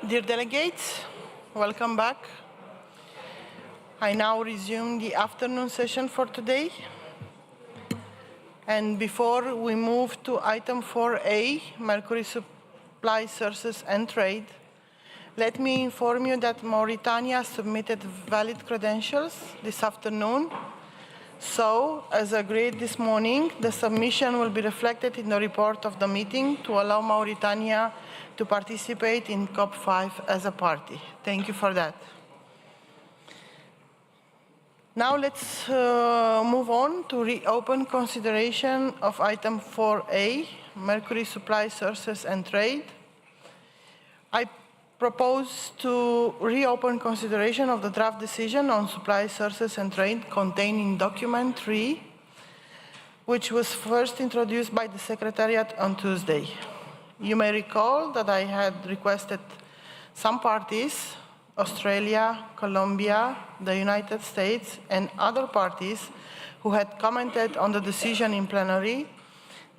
Dear delegates, welcome back. I now resume the afternoon session for today. And before we move to item 4A, Mercury Supply Sources and Trade, let me inform you that Mauritania submitted valid credentials this afternoon. So, as agreed this morning, the submission will be reflected in the report of the meeting to allow Mauritania to participate in COP5 as a party. Thank you for that. Now let's move on to reopen consideration of item 4A, Mercury Supply Sources and Trade. I propose to reopen consideration of the draft decision on supply sources and trade contained in document 3, which was first introduced by the Secretariat on Tuesday. You may recall that I had requested some parties, Australia, Colombia, the United States, and other parties who had commented on the decision in plenary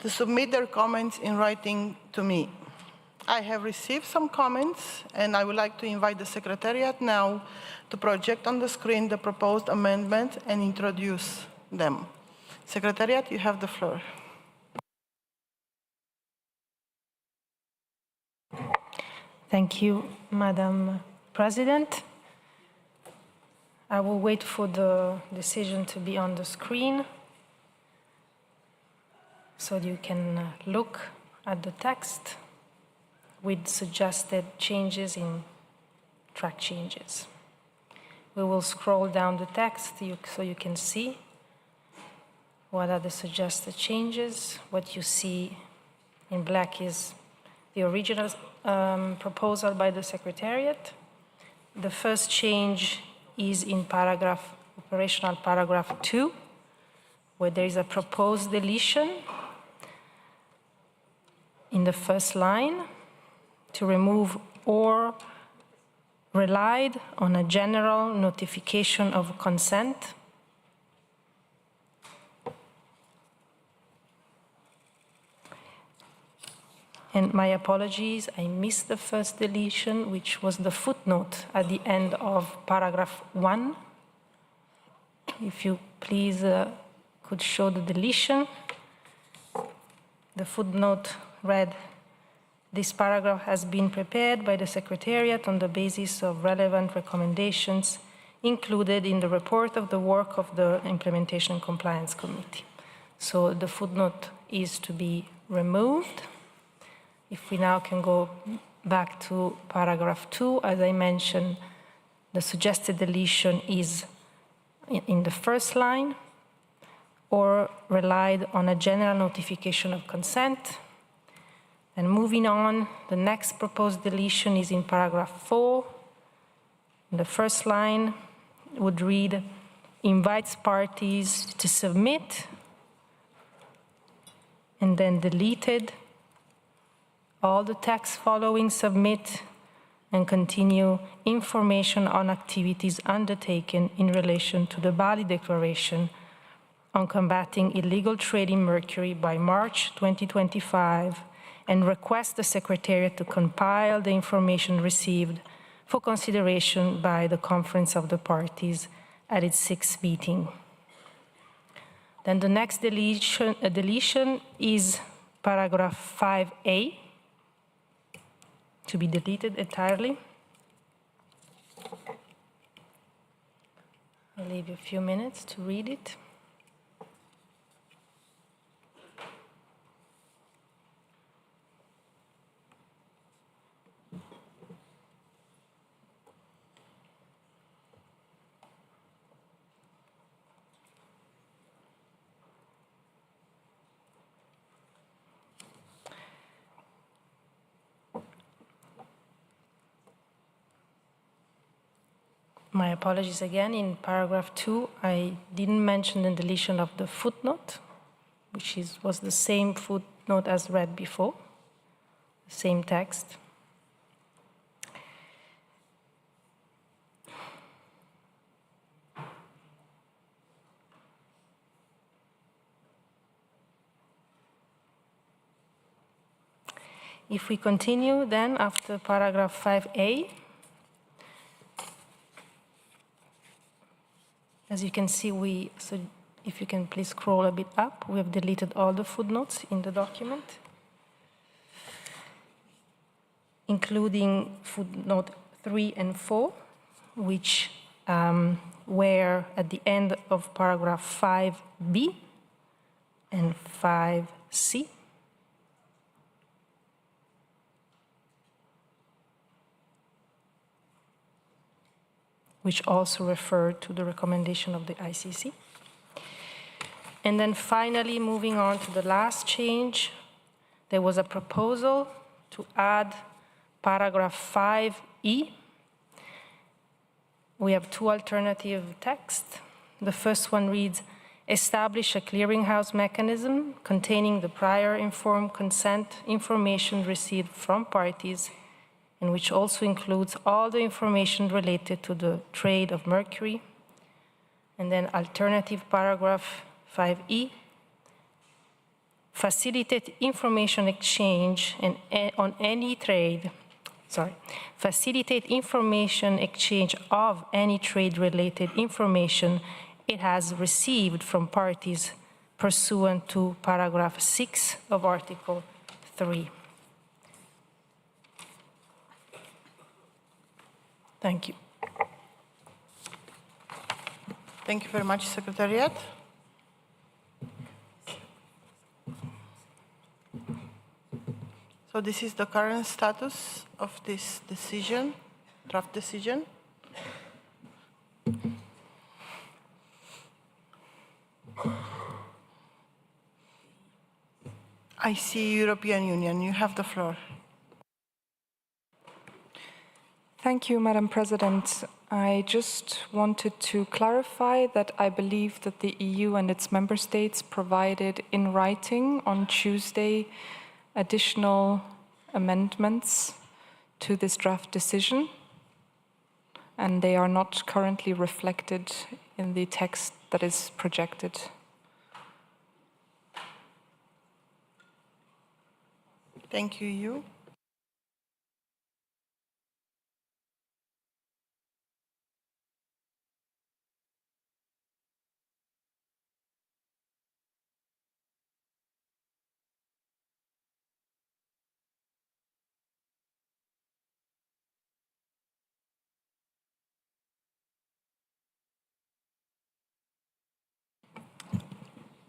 to submit their comments in writing to me. I have received some comments, and I would like to invite the Secretariat now to project on the screen the proposed amendment and introduce them. Secretariat, you have the floor. Thank you, Madam President. I will wait for the decision to be on the screen so you can look at the text with suggested changes in track changes. We will scroll down the text so you can see what are the suggested changes. What you see in black is the original proposal by the Secretariat. The first change is in operational paragraph 2, where there is a proposed deletion in the first line to remove or relied on a general notification of consent. And my apologies, I missed the first deletion, which was the footnote at the end of paragraph 1. If you please could show the deletion. The footnote read, "This paragraph has been prepared by the Secretariat on the basis of relevant recommendations included in the report of the work of the Implementation Compliance Committee." So the footnote is to be removed. If we now can go back to paragraph 2, as I mentioned, the suggested deletion is in the first line, or relied on a general notification of consent. And moving on, the next proposed deletion is in paragraph 4. The first line would read, "invites parties to submit," and then deleted all the text following submit, and continue information on activities undertaken in relation to the Bali Declaration on combating illegal trade in mercury by March 2025, and request the Secretariat to compile the information received for consideration by the Conference of the Parties at its 6th meeting. Then the next deletion is paragraph 5A, to be deleted entirely. I'll leave you a few minutes to read it. My apologies again. In paragraph 2, I didn't mention the deletion of the footnote, which was the same footnote as read before, the same text. If we continue then after paragraph 5a, as you can see, so if you can please scroll a bit up, we have deleted all the footnotes in the document, including footnote 3 and 4, which were at the end of paragraph 5b and 5c. Which also refer to the recommendation of the ICC. And then finally, moving on to the last change, there was a proposal to add paragraph 5e. We have two alternative texts. The first one reads, establish a clearinghouse mechanism containing the prior informed consent information received from parties, and which also includes all the information related to the trade of mercury. And then alternative paragraph 5e, facilitate information exchange on any trade, facilitate information exchange of any trade-related information it has received from parties pursuant to paragraph 6 of Article 3. Thank you. Thank you very much, Secretariat. So this is the current status of this decision, draft decision. I see European Union. You have the floor. Thank you, Madam President. I just wanted to clarify that I believe that the EU and its member states provided in writing on Tuesday additional amendments to this draft decision, and they are not currently reflected in the text that is projected. Thank you.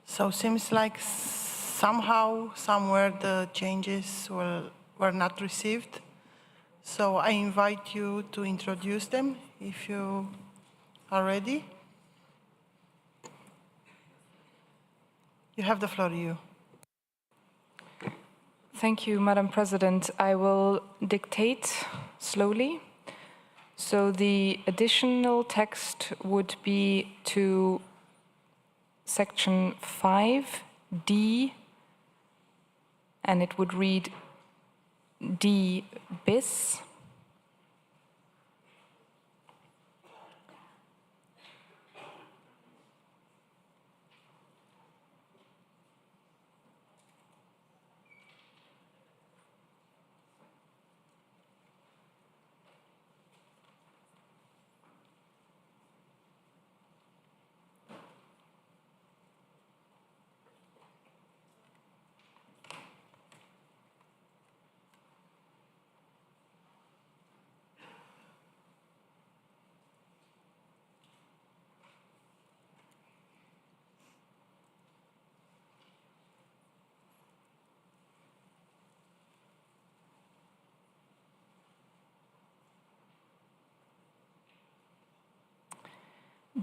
So seems like somehow, somewhere the changes were not received. So I invite you to introduce them if you are ready. You have the floor, you. Thank you, Madam President. I will dictate slowly. So the additional text would be to section 5D, and it would read D bis.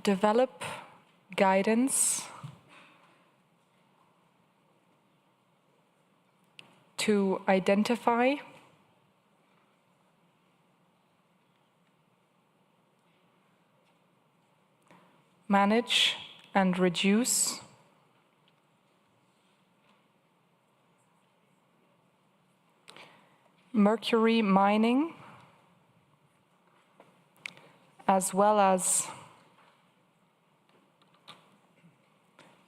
Develop guidance to identify, manage and reduce mercury mining, as well as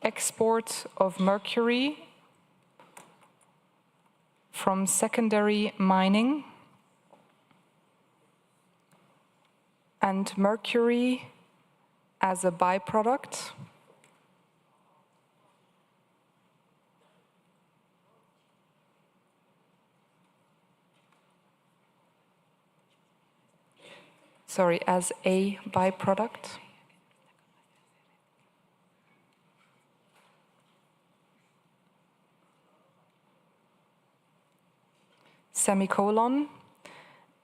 export of mercury from secondary mining and mercury as a byproduct as a byproduct semicolon,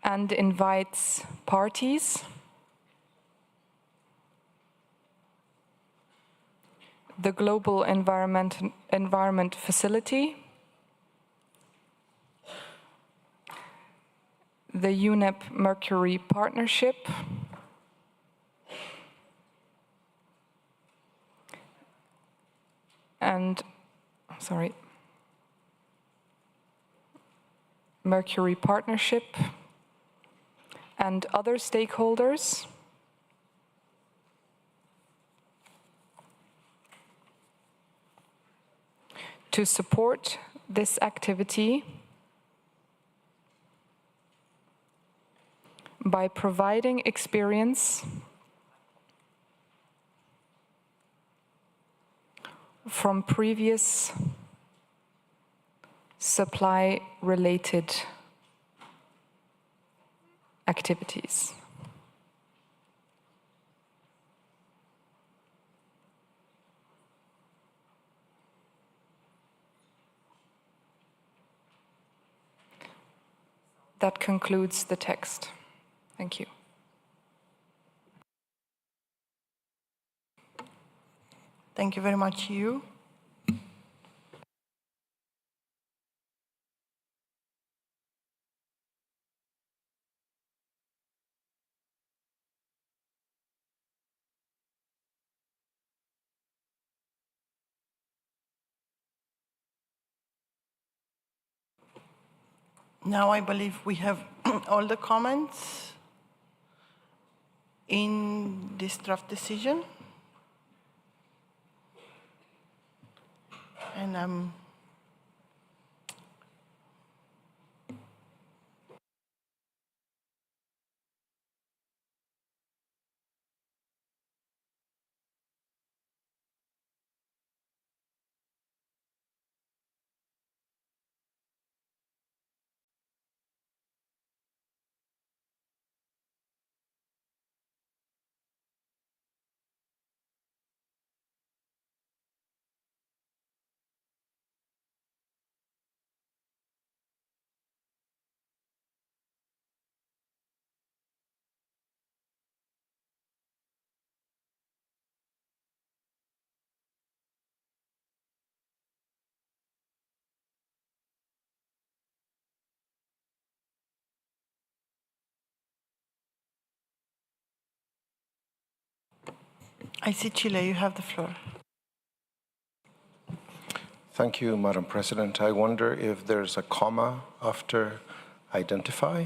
and invites parties the Global Environment Facility, the UNEP Mercury Partnership, and, Mercury Partnership, and other stakeholders to support this activity by providing experience from previous supply-related activities. That concludes the text. Thank you. Thank you very much, you. Now I believe we have all the comments in this draft decision. And I see Chile, you have the floor. Thank you, Madam President. I wonder if there's a comma after identify.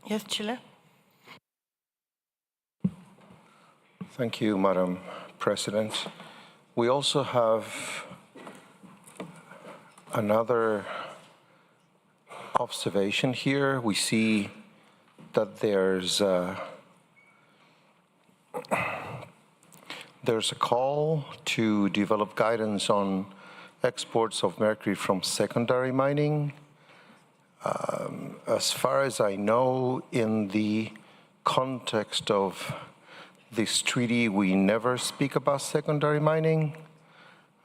Yes, Chile. Thank you, Madam President. We also have another observation here. We see that there's a call to develop guidance on exports of mercury from secondary mining. As far as I know, in the context of this treaty, we never speak about secondary mining.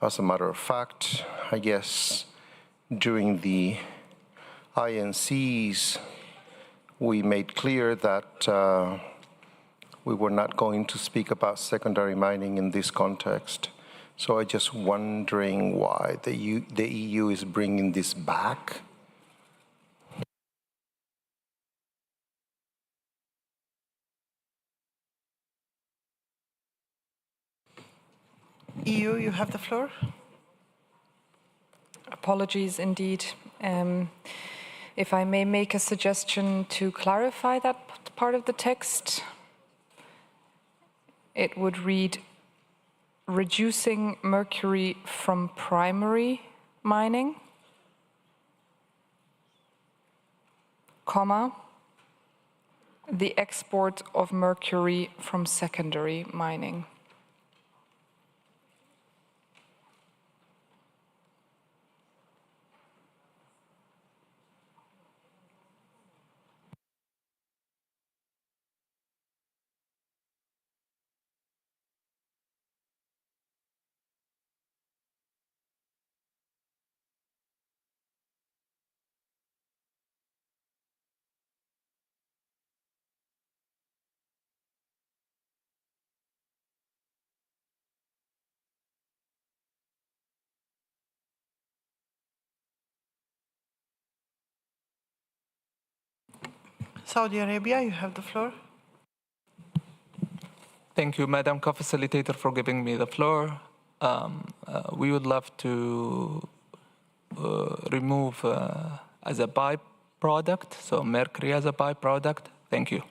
As a matter of fact, I guess during the INCs, we made clear that we were not going to speak about secondary mining in this context. So I'm just wondering why the EU is bringing this back. EU, you have the floor. Apologies indeed. If I may make a suggestion to clarify that part of the text, it would read, reducing mercury from primary mining, comma, the export of mercury from secondary mining. Saudi Arabia, you have the floor. Thank you, Madam Co-Facilitator, for giving me the floor. We would love to remove as a byproduct, so mercury as a byproduct. Thank you.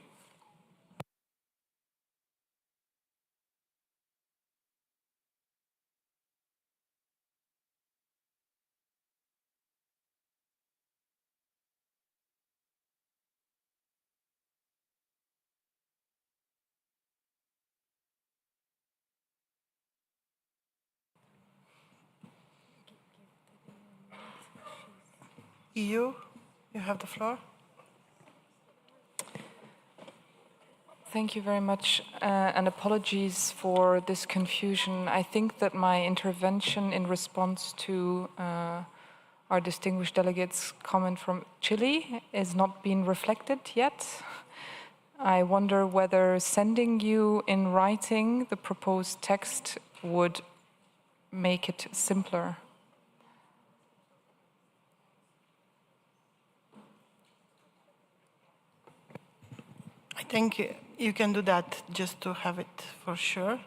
EU, you have the floor. Thank you very much, and apologies for this confusion. I think that my intervention in response to our distinguished delegate's comment from Chile is not being reflected yet. I wonder whether sending you in writing the proposed text would make it simpler. I think you can do that just to have it for sure.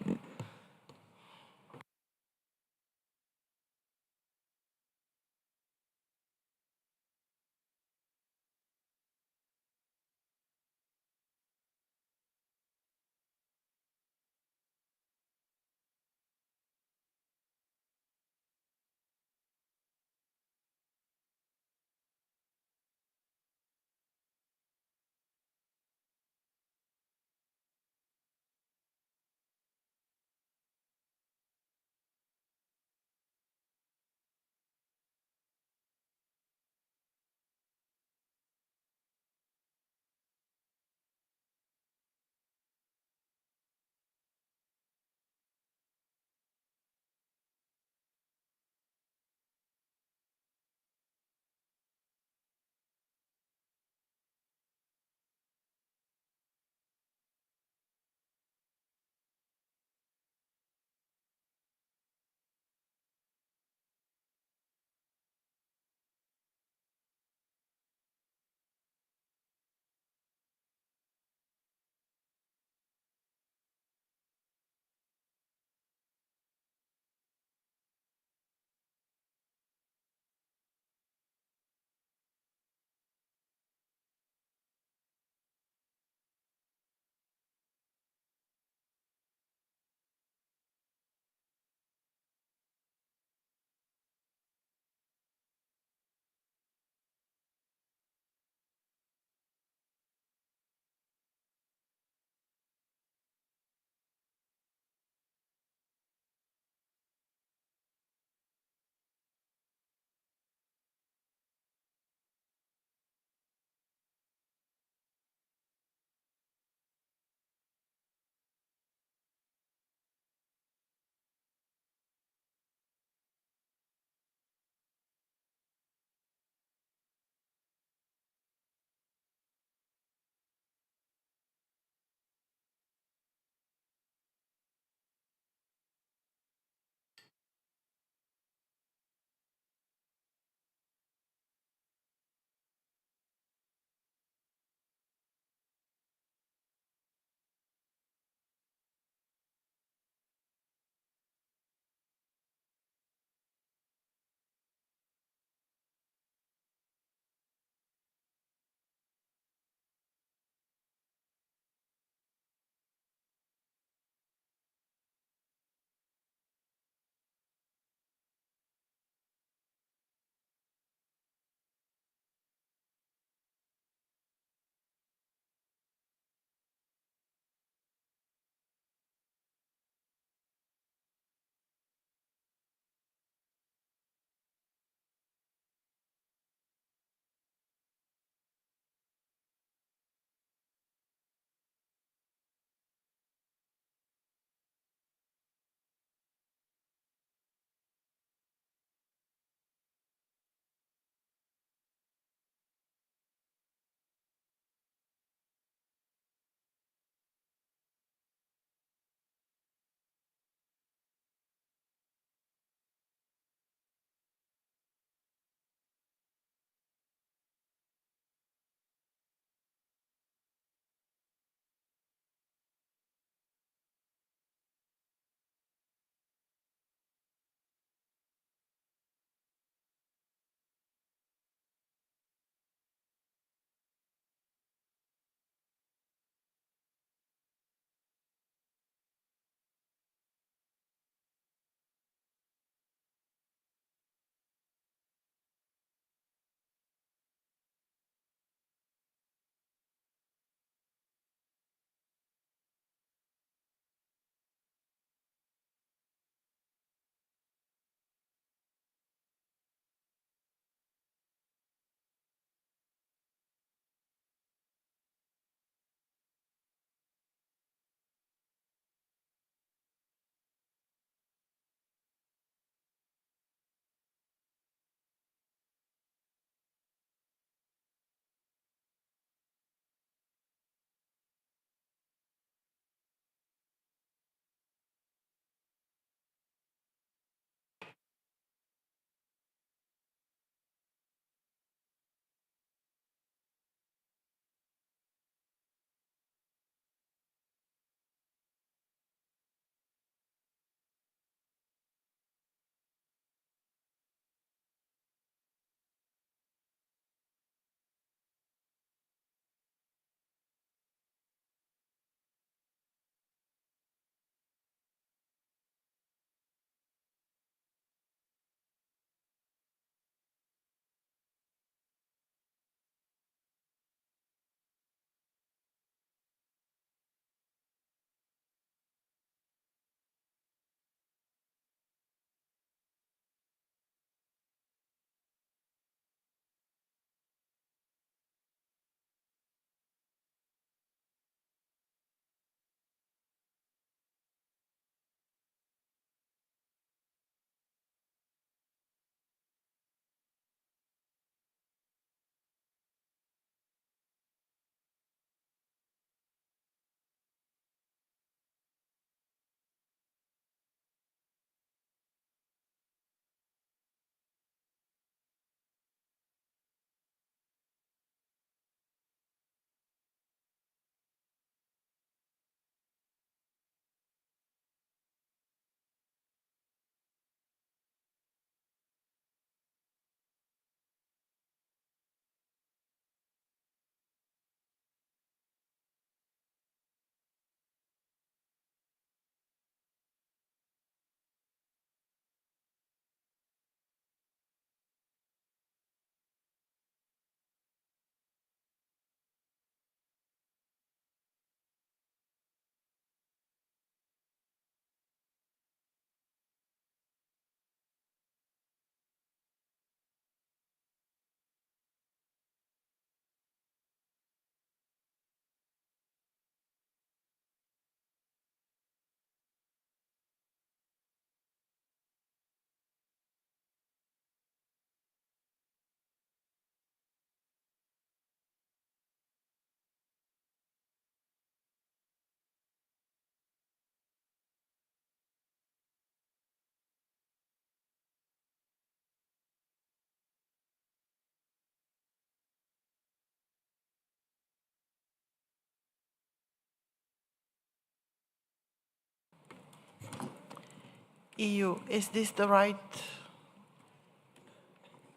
EU. Is this the right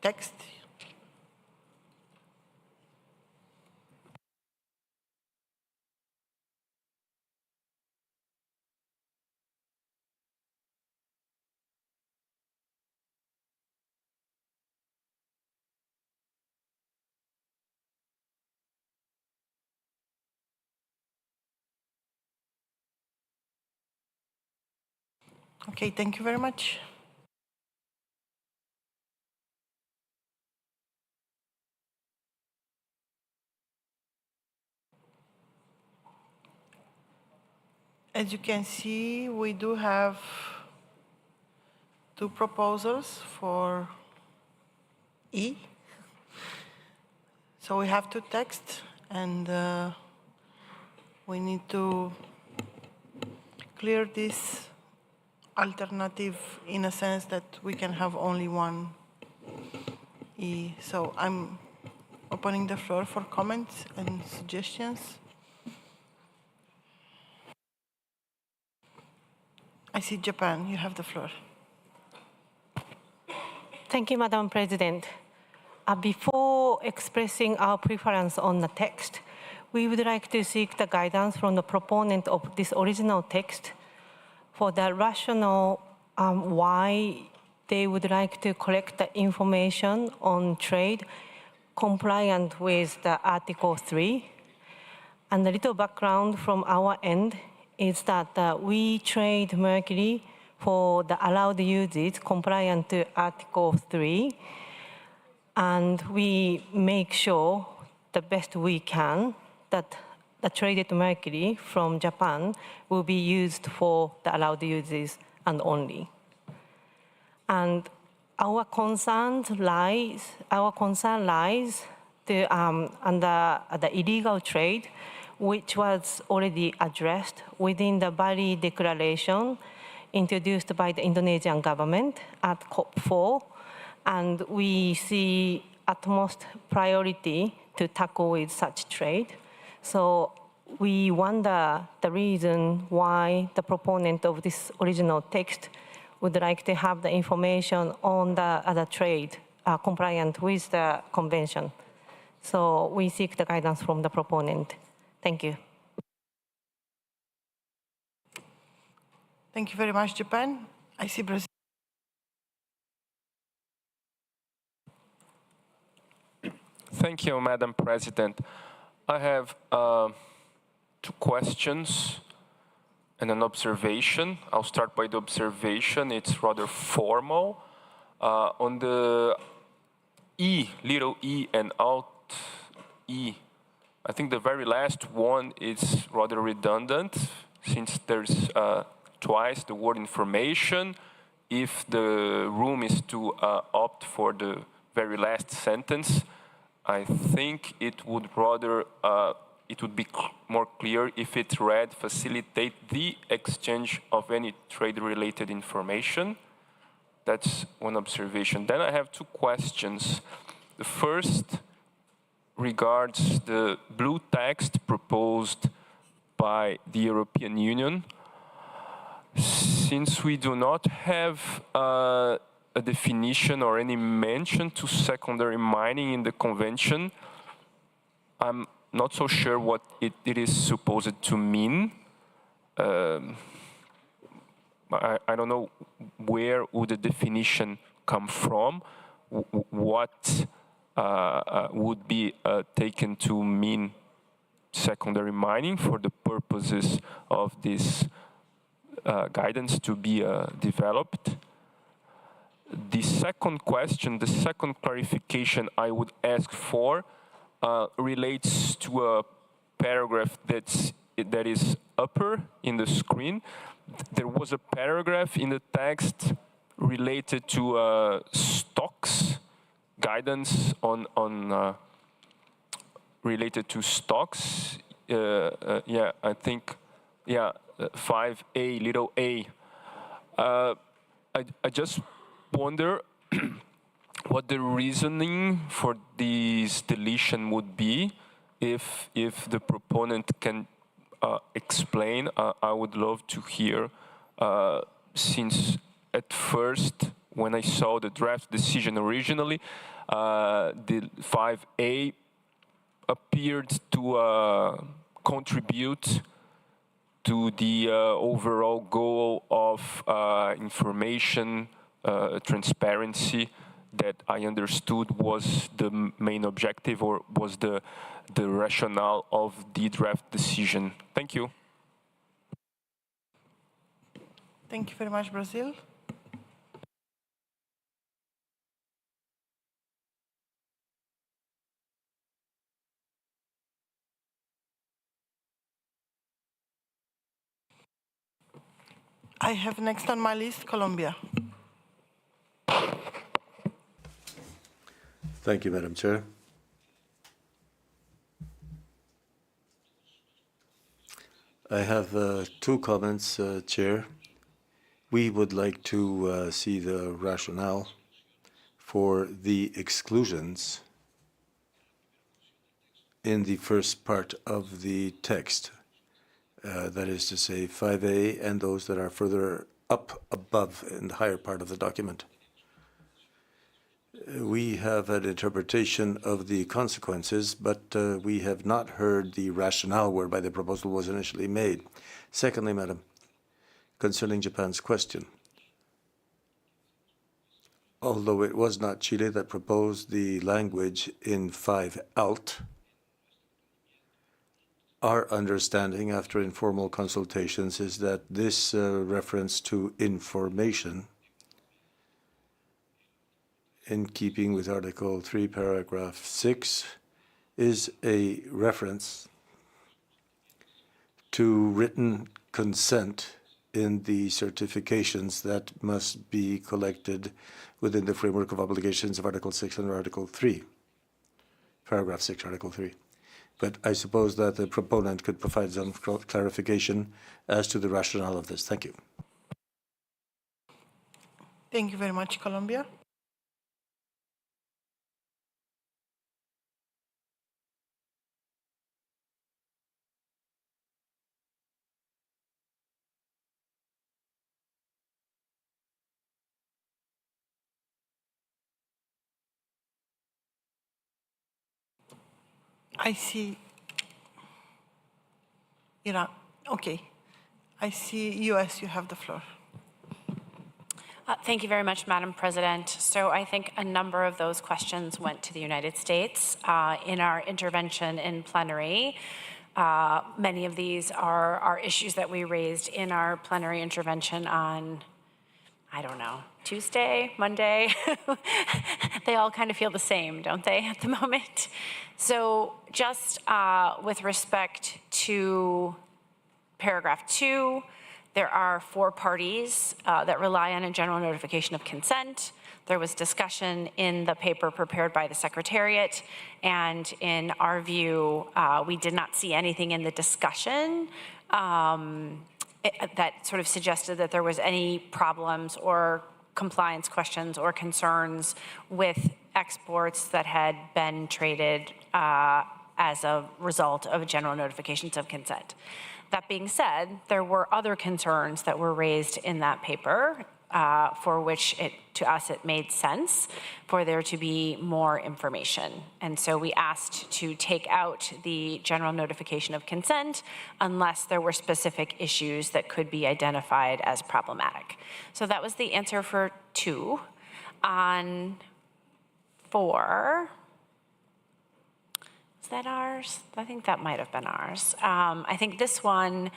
text? Okay, thank you very much. As you can see, we do have two proposals for E. So we have two texts, and we need to clear this alternative in a sense that we can have only one E. So I'm opening the floor for comments and suggestions. I see Japan, you have the floor. Thank you, Madam President. Before expressing our preference on the text, we would like to seek the guidance from the proponent of this original text for the rationale why they would like to collect the information on trade compliant with the Article 3. And a little background from our end is that we trade Mercury for the allowed uses compliant to Article 3. And we make sure the best we can that the traded Mercury from Japan will be used for the allowed uses and only. And our concern lies under the illegal trade, which was already addressed within the Bali Declaration introduced by the Indonesian government at COP4. And we see utmost priority to tackle with such trade. So we wonder the reason why the proponent of this original text would like to have the information on the other trade compliant with the convention. So we seek the guidance from the proponent. Thank you. Thank you very much, Japan. I see Brazil. Thank you, Madam President. I have two questions and an observation. I'll start by the observation. It's rather formal. On the E, little e and alt E, I think the very last one is rather redundant since there's twice the word information. If the room is to opt for the very last sentence, I think it would rather, it would be more clear if it read, facilitate the exchange of any trade-related information. That's one observation. Then I have two questions. The first regards the blue text proposed by the European Union. Since we do not have a definition or any mention to secondary mining in the convention, I'm not so sure what it is supposed to mean. I don't know where would the definition come from, what would be taken to mean secondary mining for the purposes of this guidance to be developed. The second question, the second clarification I would ask for relates to a paragraph that is upper in the screen. There was a paragraph in the text related to stocks, guidance on related to stocks. Yeah, I think, yeah, 5A, little a. I just wonder what the reasoning for this deletion would be. If the proponent can explain, I would love to hear, since at first, when I saw the draft decision originally, the 5A appeared to contribute to the overall goal of information transparency that I understood was the main objective or was the rationale of the draft decision. Thank you. Thank you very much, Brazil. I have next on my list, Colombia. Thank you, Madam Chair. I have two comments, Chair. We would like to see the rationale for the exclusions in the first part of the text. That is to say 5A and those that are further up above in the higher part of the document. We have an interpretation of the consequences, but we have not heard the rationale whereby the proposal was initially made. Secondly, Madam, concerning Japan's question, although it was not Chile that proposed the language in 5 alt, our understanding after informal consultations is that this reference to information, in keeping with Article 3, Paragraph 6, is a reference to written consent in the certifications that must be collected within the framework of obligations of Article 6 under Article 3, Paragraph 6, Article 3. But I suppose that the proponent could provide some clarification as to the rationale of this. Thank you. Thank you very much, Colombia. I see Iran. Okay. I see US, you have the floor. Thank you very much, Madam President. So I think a number of those questions went to the United States. In our intervention in plenary, many of these are issues that we raised in our plenary intervention on, I don't know, Tuesday, Monday. They all kind of feel the same, don't they, at the moment? So just with respect to paragraph 2, there are 4 parties that rely on a general notification of consent. There was discussion in the paper prepared by the Secretariat, and in our view, we did not see anything in the discussion that sort of suggested that there was any problems or compliance questions or concerns with exports that had been traded as a result of general notifications of consent. That being said, there were other concerns that were raised in that paper for which to us it made sense for there to be more information. And so we asked to take out the general notification of consent unless there were specific issues that could be identified as problematic. So that was the answer for 2. On 4, is that ours? I think that might have been ours. I think this one,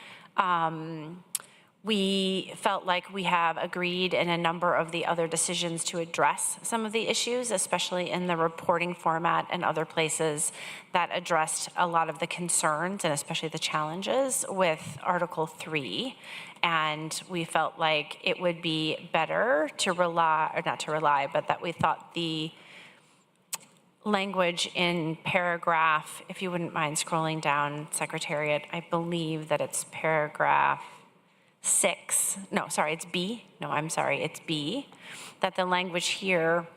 we felt like we have agreed in a number of the other decisions to address some of the issues, especially in the reporting format and other places that addressed a lot of the concerns and especially the challenges with Article 3. And we felt like it would be better to rely, or not to rely, but that we thought the language in paragraph, if you wouldn't mind scrolling down, Secretariat, I believe that it's paragraph 6, no, sorry, it's B. No, I'm sorry, it's B. That the language here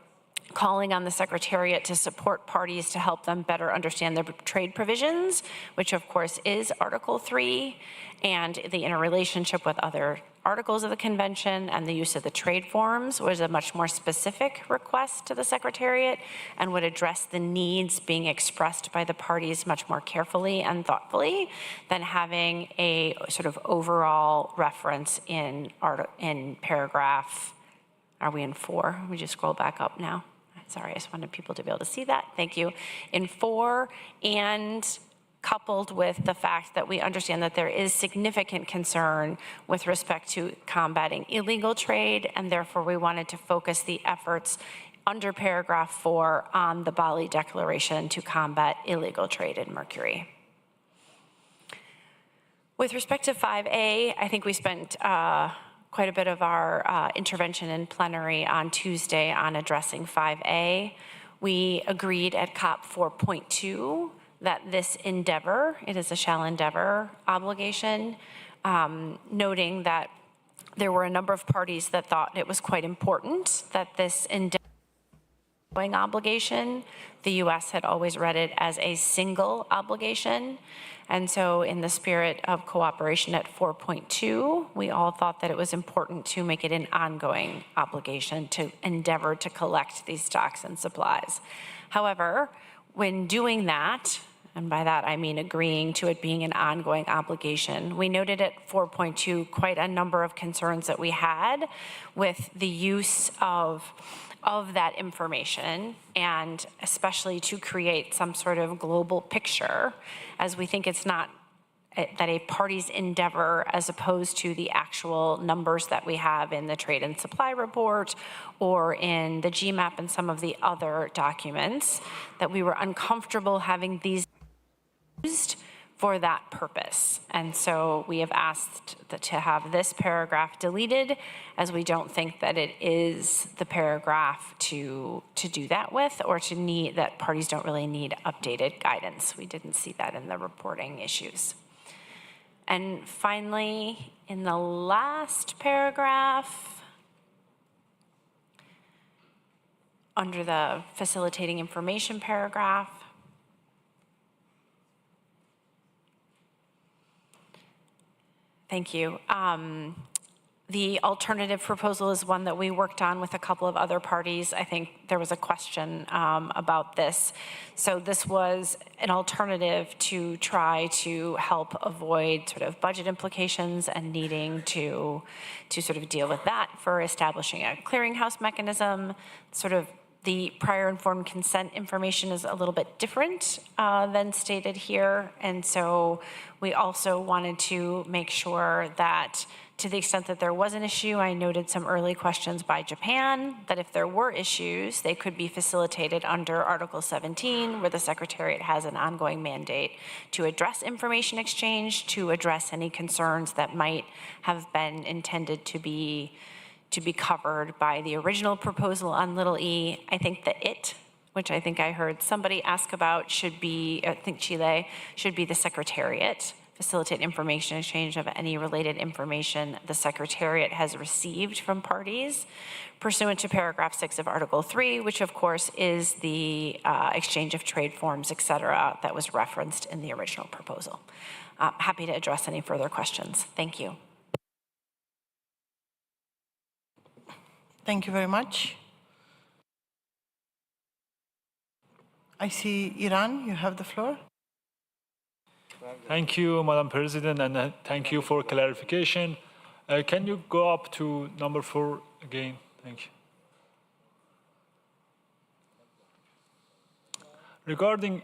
calling on the Secretariat to support parties to help them better understand their trade provisions, which of course is Article 3, and the interrelationship with other articles of the convention and the use of the trade forms was a much more specific request to the Secretariat and would address the needs being expressed by the parties much more carefully and thoughtfully than having a sort of overall reference in paragraph, are we in 4? We just scroll back up now. Sorry, I just wanted people to be able to see that. Thank you. In 4, and coupled with the fact that we understand that there is significant concern with respect to combating illegal trade, and therefore we wanted to focus the efforts under paragraph 4 on the Bali Declaration to combat illegal trade in mercury. With respect to 5A, I think we spent quite a bit of our intervention in plenary on Tuesday on addressing 5A. We agreed at COP 4.2 that this endeavor, it is a shall endeavor obligation, noting that there were a number of parties that thought it was quite important that this endeavor obligation, the US had always read it as a single obligation. And so in the spirit of cooperation at 4.2, we all thought that it was important to make it an ongoing obligation to endeavor to collect these stocks and supplies. However, when doing that, and by that I mean agreeing to it being an ongoing obligation, we noted at 4.2 quite a number of concerns that we had with the use of that information, and especially to create some sort of global picture, as we think it's not that a party's endeavor, as opposed to the actual numbers that we have in the trade and supply report or in the GMAP and some of the other documents, that we were uncomfortable having these used for that purpose. And so we have asked to have this paragraph deleted, as we don't think that it is the paragraph to do that with, or to need, that parties don't really need updated guidance. We didn't see that in the reporting issues. And finally, in the last paragraph, under the facilitating information paragraph, thank you. The alternative proposal is one that we worked on with a couple of other parties. I think there was a question about this. So this was an alternative to try to help avoid sort of budget implications and needing to sort of deal with that for establishing a clearinghouse mechanism. Sort of the prior informed consent information is a little bit different than stated here. And so we also wanted to make sure that, to the extent that there was an issue, I noted some early questions by Japan, that if there were issues, they could be facilitated under Article 17, where the Secretariat has an ongoing mandate to address information exchange, to address any concerns that might have been intended to be covered by the original proposal on little e. I think the it, which I think I heard somebody ask about, should be, I think Chile, should be the Secretariat. Facilitate information exchange of any related information the Secretariat has received from parties pursuant to paragraph 6 of Article 3, which of course is the exchange of trade forms, et cetera, that was referenced in the original proposal. Happy to address any further questions. Thank you. Thank you very much. I see Iran, you have the floor. Thank you, Madam President, and thank you for clarification. Can you go up to number 4 again? Thank you. Regarding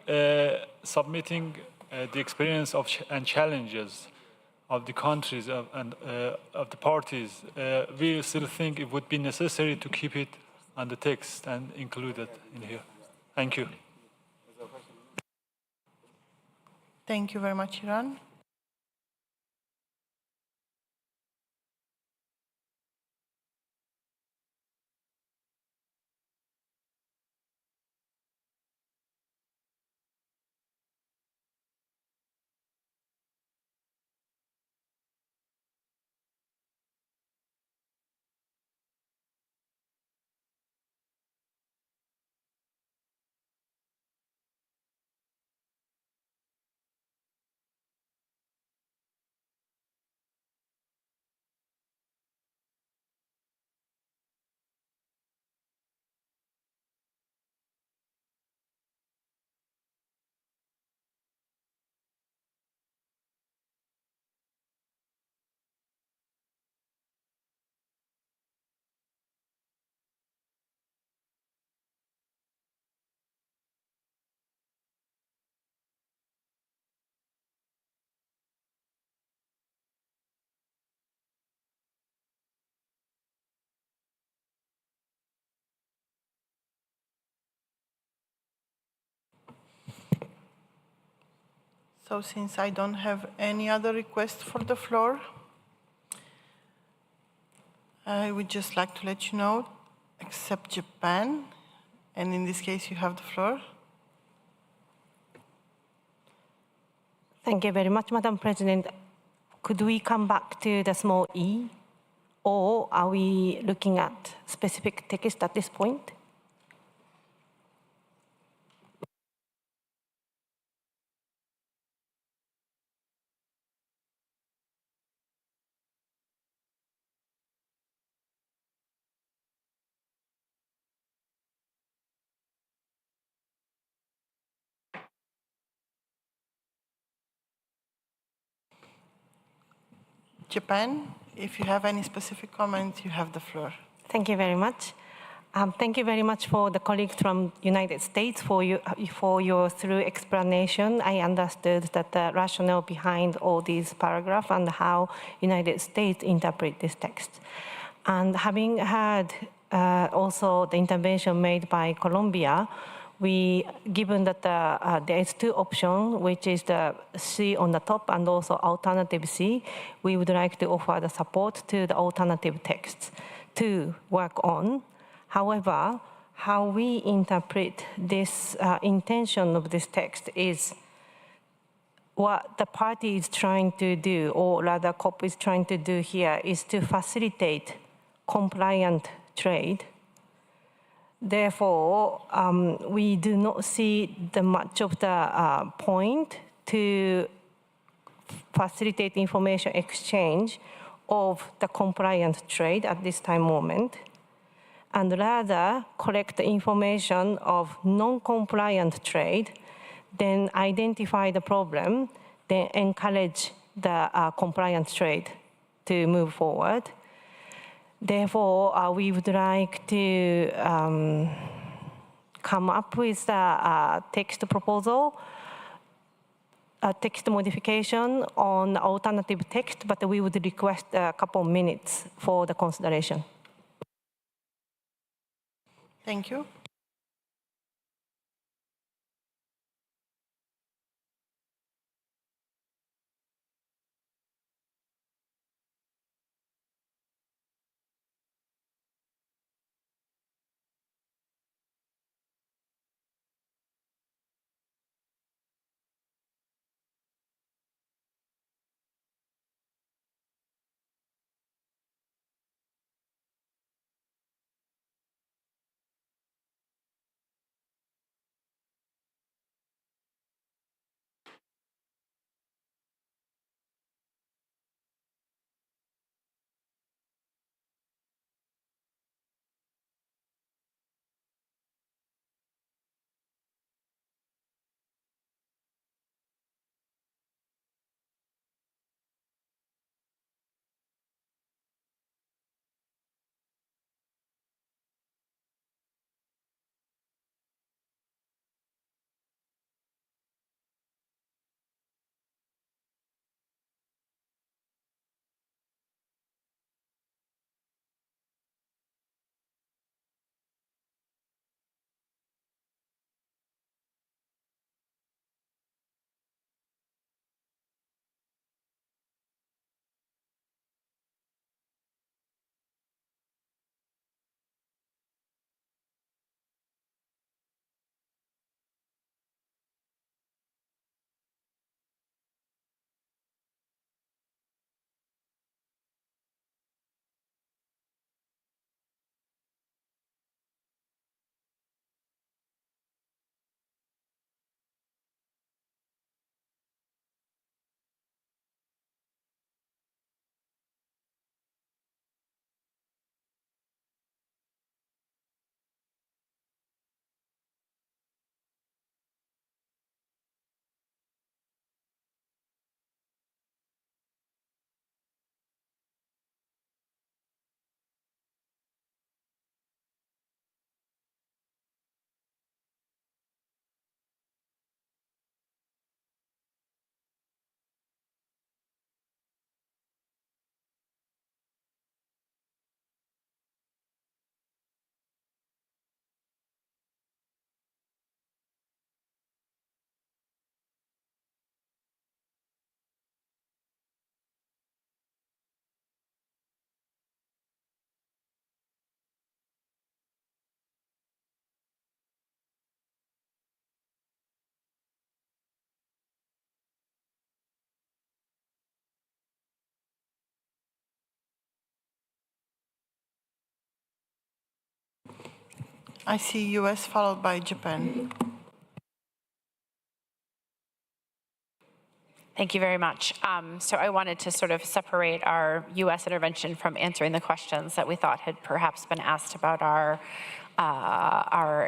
submitting the experience of and challenges of the countries and of the parties, we still think it would be necessary to keep it on the text and include it in here. Thank you. Thank you very much, Iran. So since I don't have any other request for the floor, I would just like to let you know, except Japan, and in this case you have the floor. Thank you very much, Madam President. Could we come back to the small e? Or are we looking at specific text at this point? Japan, if you have any specific comments, you have the floor. Thank you very much. Thank you very much for the colleagues from United States for your thorough explanation. I understood that the rationale behind all these paragraphs and how United States interpret this text. And having heard also the intervention made by Colombia, given that there is two options, which is the C on the top and also alternative C, we would like to offer the support to the alternative texts to work on. However, how we interpret this intention of this text is what the party is trying to do, or rather COP is trying to do here, is to facilitate compliant trade. Therefore, we do not see much of the point to facilitate information exchange of the compliant trade at this time moment, and rather collect the information of non-compliant trade, then identify the problem, then encourage the compliant trade to move forward. Therefore, we would like to come up with a text proposal, a text modification on alternative text, but we would request a couple of minutes for the consideration. Thank you. I see US followed by Japan. Thank you very much. So I wanted to sort of separate our U.S. intervention from answering the questions that we thought had perhaps been asked about our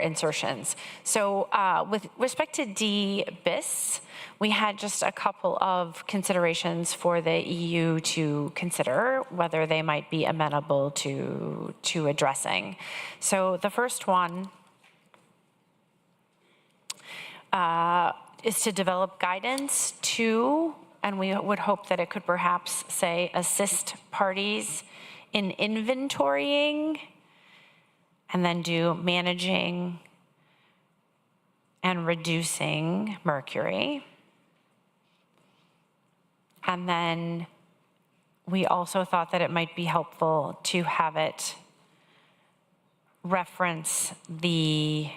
insertions. So with respect to D bis, we had just a couple of considerations for the EU to consider whether they might be amenable to addressing. So the first one is to develop guidance to, and we would hope that it could perhaps say assist parties in inventorying, and then do managing and reducing mercury. And then we also thought that it might be helpful to have it reference the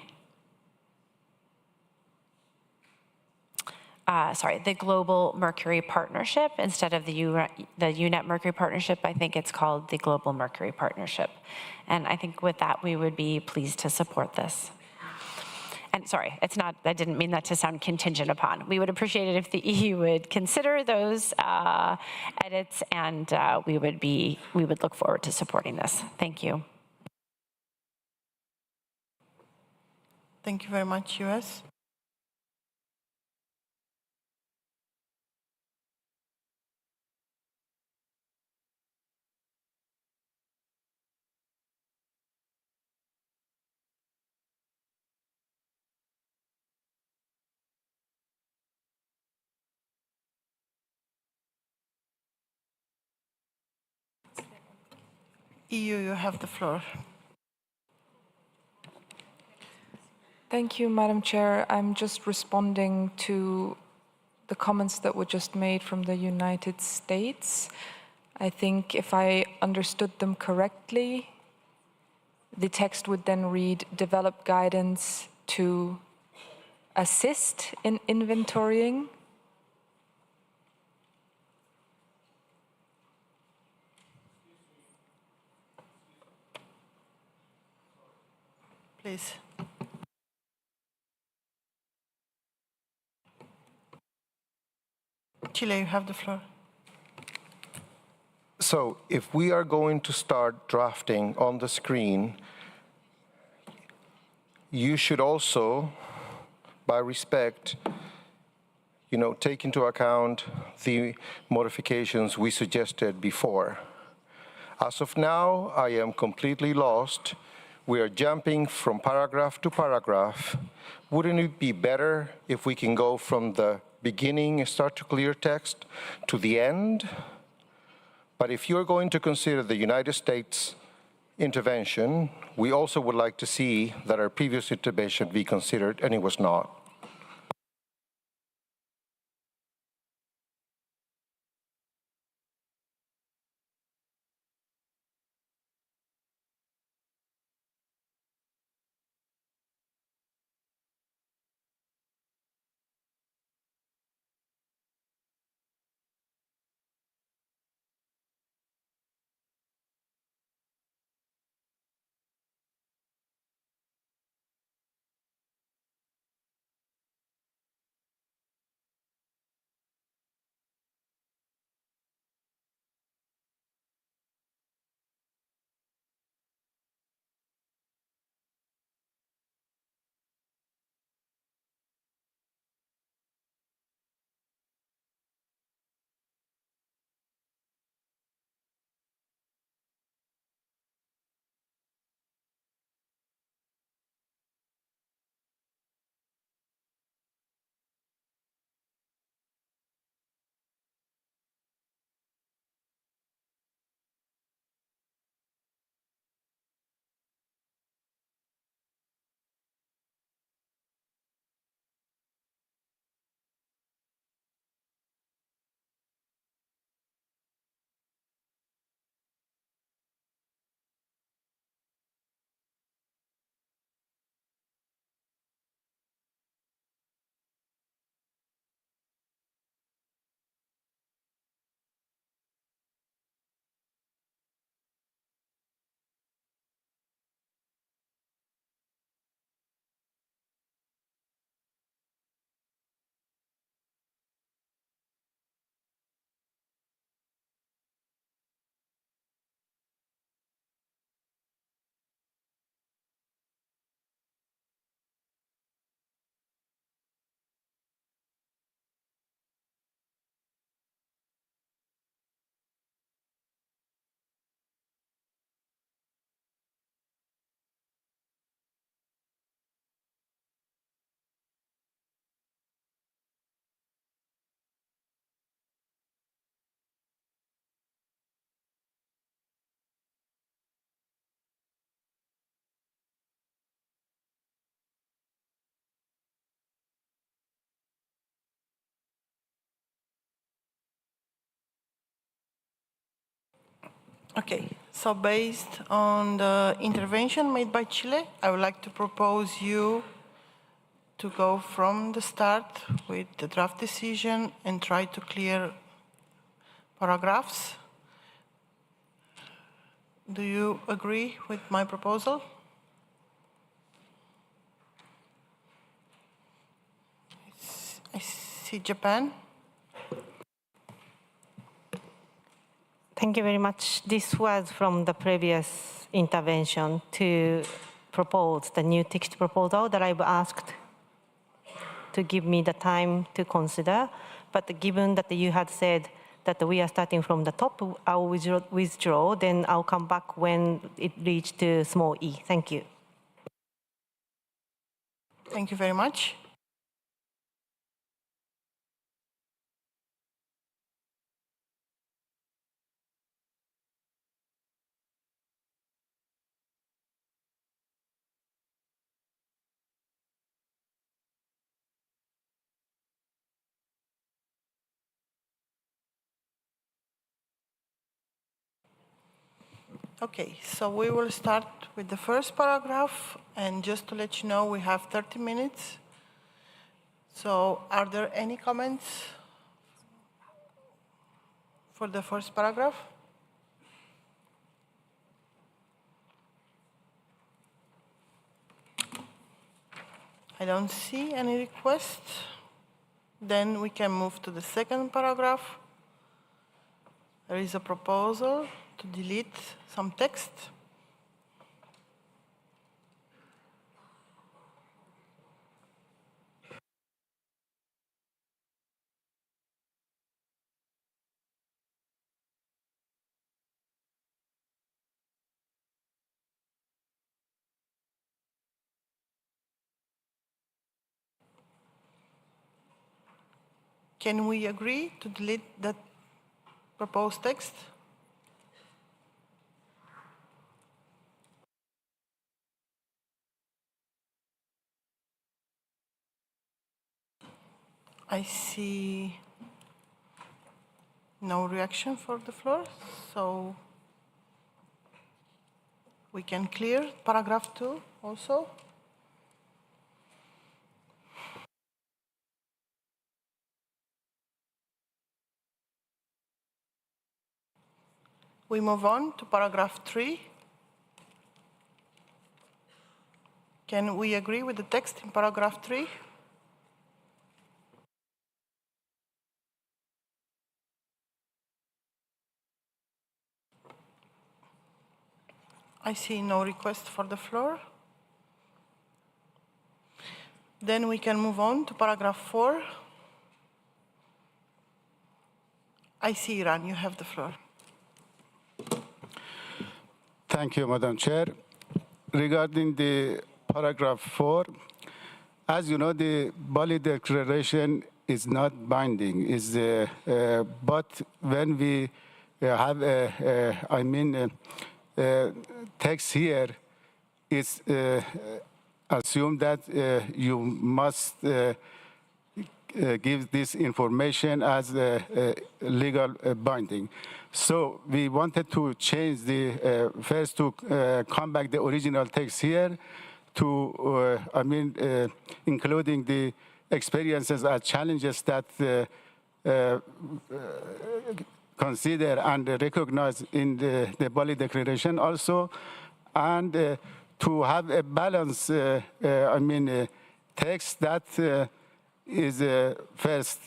the Global Mercury Partnership instead of the UNEP Mercury Partnership. I think it's called the Global Mercury Partnership. And I think with that, we would be pleased to support this. And sorry, it's not, I didn't mean that to sound contingent upon. We would appreciate it if the EU would consider those edits, and we would look forward to supporting this. Thank you. Thank you very much, US. EU, you have the floor. Thank you, Madam Chair. I'm just responding to the comments that were just made from the United States. I think if I understood them correctly, the text would then read, develop guidance to assist in inventorying. Please. Chile, you have the floor. So if we are going to start drafting on the screen, you should also, by respect, take into account the modifications we suggested before. As of now, I am completely lost. We are jumping from paragraph to paragraph. Wouldn't it be better if we can go from the beginning and start to clear text to the end? But if you're going to consider the United States intervention, we also would like to see that our previous intervention be considered, and it was not. Okay, so based on the intervention made by Chile, I would like to propose you to go from the start with the draft decision and try to clear paragraphs. Do you agree with my proposal? I see Japan. Thank you very much. This was from the previous intervention to propose the new text proposal that I've asked to give me the time to consider. But given that you had said that we are starting from the top, I'll withdraw, then I'll come back when it reached to small e. Thank you. Thank you very much. Okay, so we will start with the first paragraph, and just to let you know, we have 30 minutes. So are there any comments for the first paragraph? I don't see any requests. Then we can move to the second paragraph. There is a proposal to delete some text. Can we agree to delete that proposed text? I see no reaction for the floor, so we can clear paragraph 2 also. We move on to paragraph 3. Can we agree with the text in paragraph 3? I see no request for the floor. Then we can move on to paragraph 4. I see Iran, you have the floor. Thank you, Madam Chair. Regarding the paragraph 4, as you know, the Bali Declaration is not binding. But when we have text here, it's assumed that you must give this information as legal binding. So we wanted to change the first to come back the original text here to including the experiences and challenges that consider and recognize in the Bali Declaration also, and to have a balanced text that is first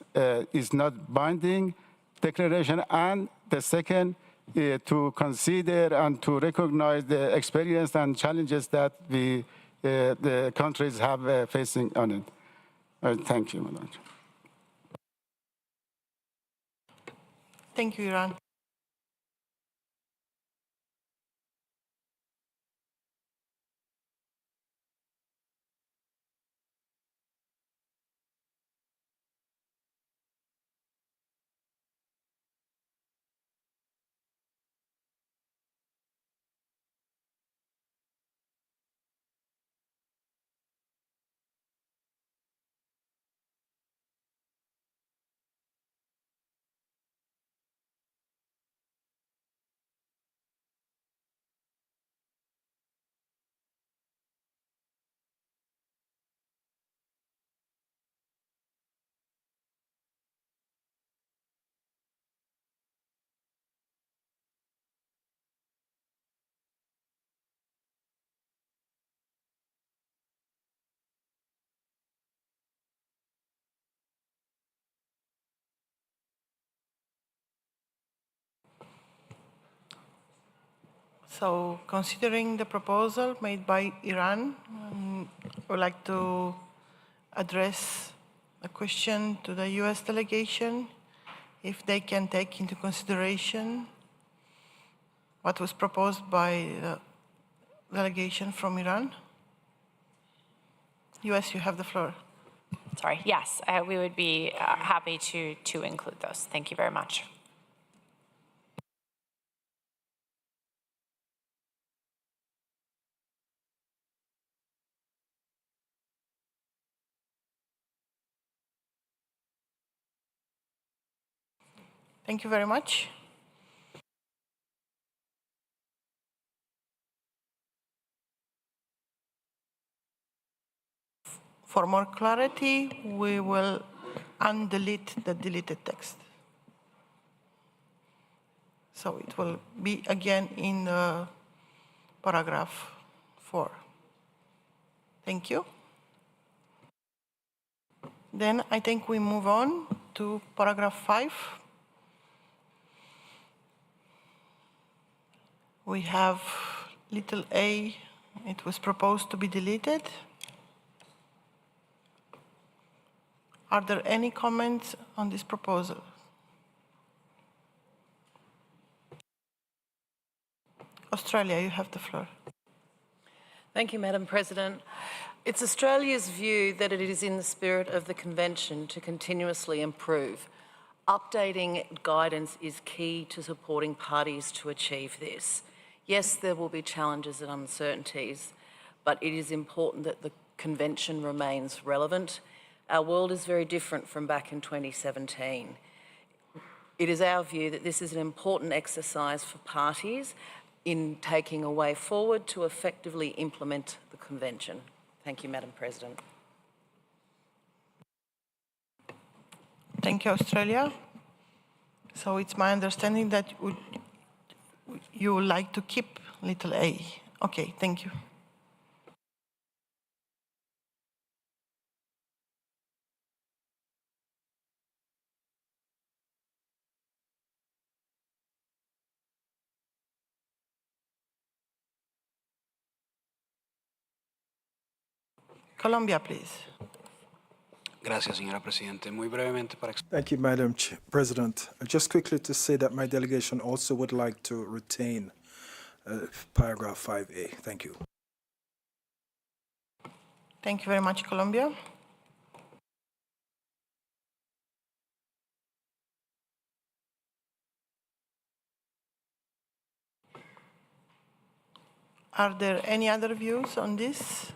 is not binding declaration, and the second to consider and to recognize the experience and challenges that the countries have facing on it. Thank you, Madam. Thank you, Iran. So, considering the proposal made by Iran, I would like to address a question to the US delegation, if they can take into consideration what was proposed by the delegation from Iran. US, you have the floor. Sorry, yes, we would be happy to include those. Thank you very much. Thank you very much. For more clarity, we will undelete the deleted text. So it will be again in paragraph 4. Thank you. Then I think we move on to paragraph 5. We have little a, it was proposed to be deleted. Are there any comments on this proposal? Australia, you have the floor. Thank you, Madam President. It's Australia's view that it is in the spirit of the Convention to continuously improve. Updating guidance is key to supporting parties to achieve this. Yes, there will be challenges and uncertainties, but it is important that the Convention remains relevant. Our world is very different from back in 2017. It is our view that this is an important exercise for parties in taking a way forward to effectively implement the Convention. Thank you, Madam President. Thank you, Australia. So it's my understanding that you would like to keep little a. Okay, thank you. Colombia, please. Gracias, señora Presidente. Muy brevemente para... Thank you, Madam President. Just quickly to say that my delegation also would like to retain paragraph 5A. Thank you. Thank you very much, Colombia. Are there any other views on this?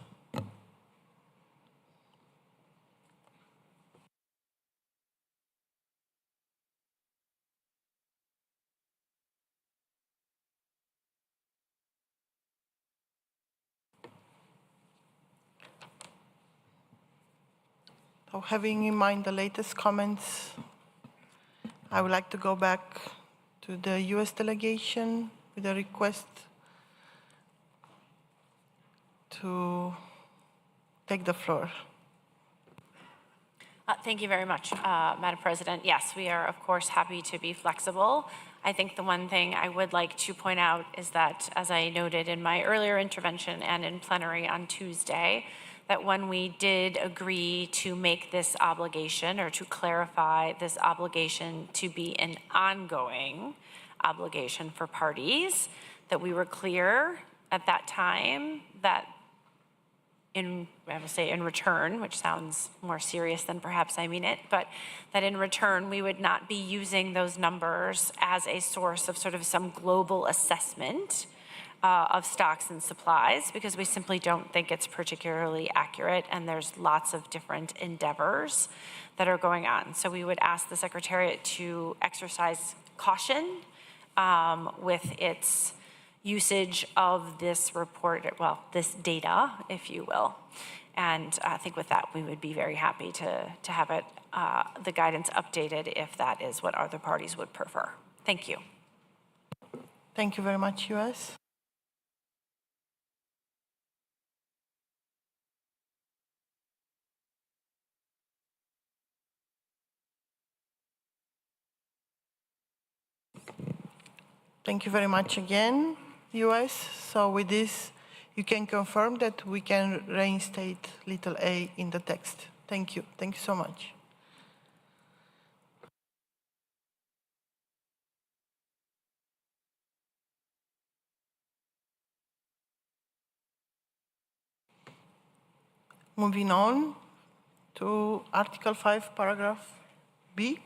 So having in mind the latest comments, I would like to go back to the US delegation with a request to take the floor. Thank you very much, Madam President. Yes, we are, of course, happy to be flexible. I think the one thing I would like to point out is that, as I noted in my earlier intervention and in plenary on Tuesday, that when we did agree to make this obligation or to clarify this obligation to be an ongoing obligation for parties, that we were clear at that time that I will say in return, which sounds more serious than perhaps I mean it, but that in return we would not be using those numbers as a source of sort of some global assessment of stocks and supplies, because we simply don't think it's particularly accurate, and there's lots of different endeavors that are going on. So we would ask the Secretariat to exercise caution with its usage of this report, well, this data, if you will. And I think with that, we would be very happy to have it, the guidance updated if that is what other parties would prefer. Thank you. Thank you very much, US. Thank you very much again. US. So with this, you can confirm that we can reinstate little a in the text. Thank you. Thank you so much. Moving on to Article 5, Paragraph B.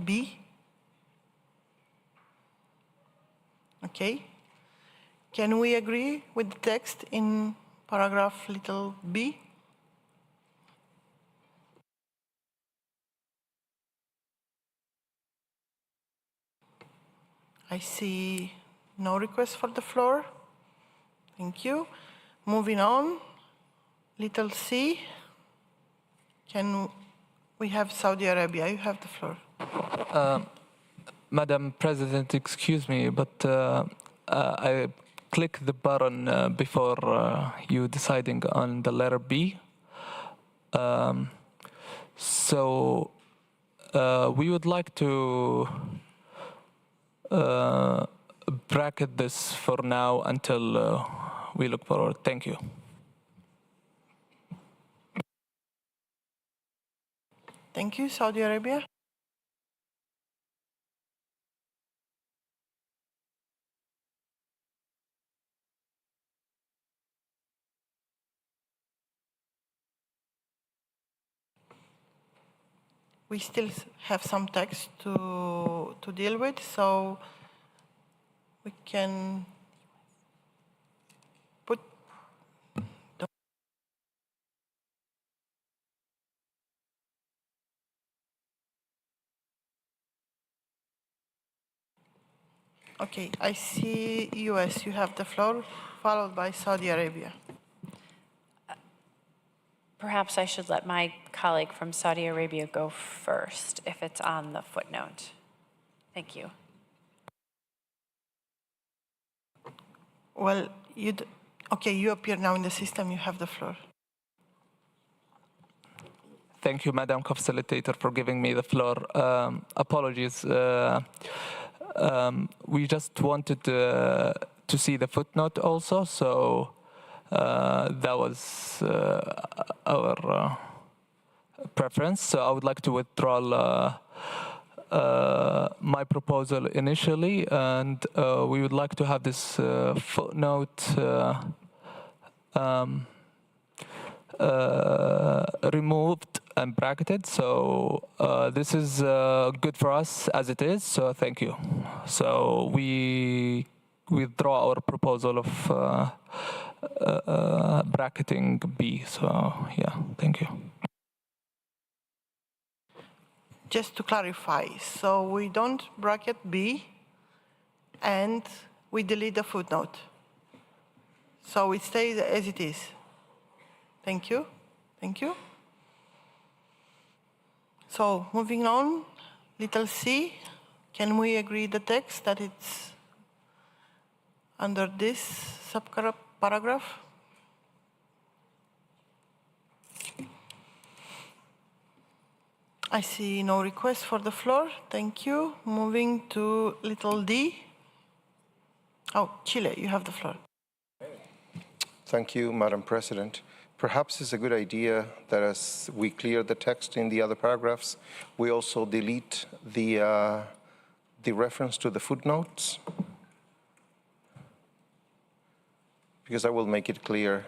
B. Okay. Can we agree with the text in paragraph little b? I see no request for the floor. Thank you. Moving on, little c. Can we have Saudi Arabia? You have the floor. Madam President, excuse me, but I clicked the button before you deciding on the letter B. So we would like to bracket this for now until we look forward. Thank you. Thank you, Saudi Arabia. We still have some text to deal with, so we can put the okay, I see US, you have the floor, followed by Saudi Arabia. Perhaps I should let my colleague from Saudi Arabia go first, if it's on the footnote. Thank you. Well, okay, you appear now in the system, you have the floor. Thank you, Madam Co-Facilitator, for giving me the floor. Apologies. We just wanted to see the footnote also, so that was our preference. So I would like to withdraw my proposal initially, and we would like to have this footnote removed and bracketed. So this is good for us as it is, so thank you. So we withdraw our proposal of bracketing B. So yeah, thank you. Just to clarify, so we don't bracket B and we delete the footnote. So it stays as it is. Thank you. Thank you. So moving on, little c, can we agree the text that it's under this subparagraph? I see no request for the floor. Thank you. Moving to little d. Oh, Chile, you have the floor. Thank you, Madam President. Perhaps it's a good idea that as we clear the text in the other paragraphs, we also delete the reference to the footnotes, because I will make it clear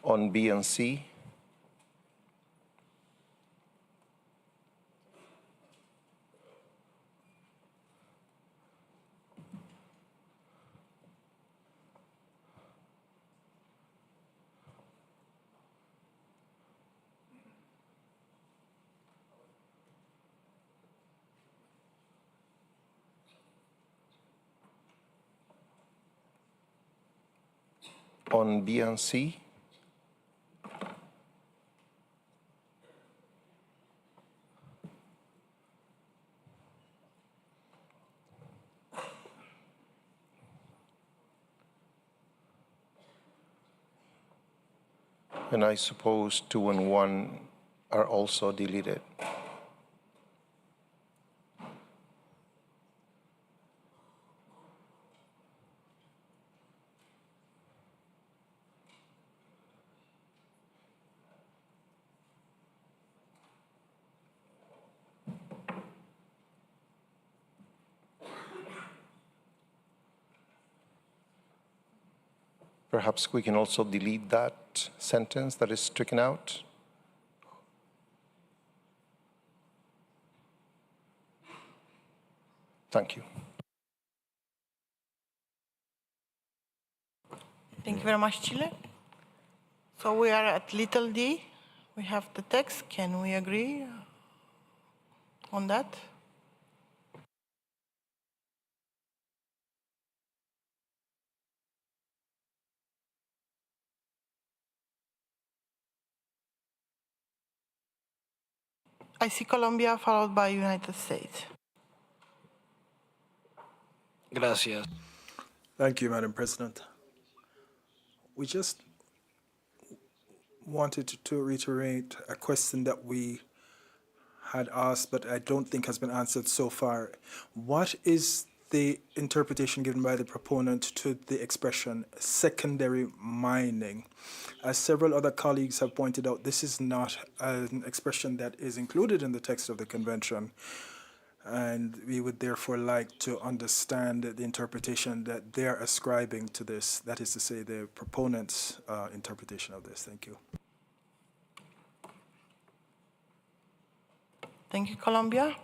on B and C. On B and C. And I suppose 2 and 1 are also deleted. Perhaps we can also delete that sentence that is stricken out. Thank you. Thank you very much, Chile. So we are at little d. We have the text. Can we agree on that? I see Colombia followed by United States. Gracias. Thank you, Madam President. We just wanted to reiterate a question that we had asked, but I don't think has been answered so far. What is the interpretation given by the proponent to the expression secondary mining? As several other colleagues have pointed out, this is not an expression that is included in the text of the convention. And we would therefore like to understand the interpretation that they're ascribing to this, that is to say, the proponent's interpretation of this. Thank you. Thank you, Colombia.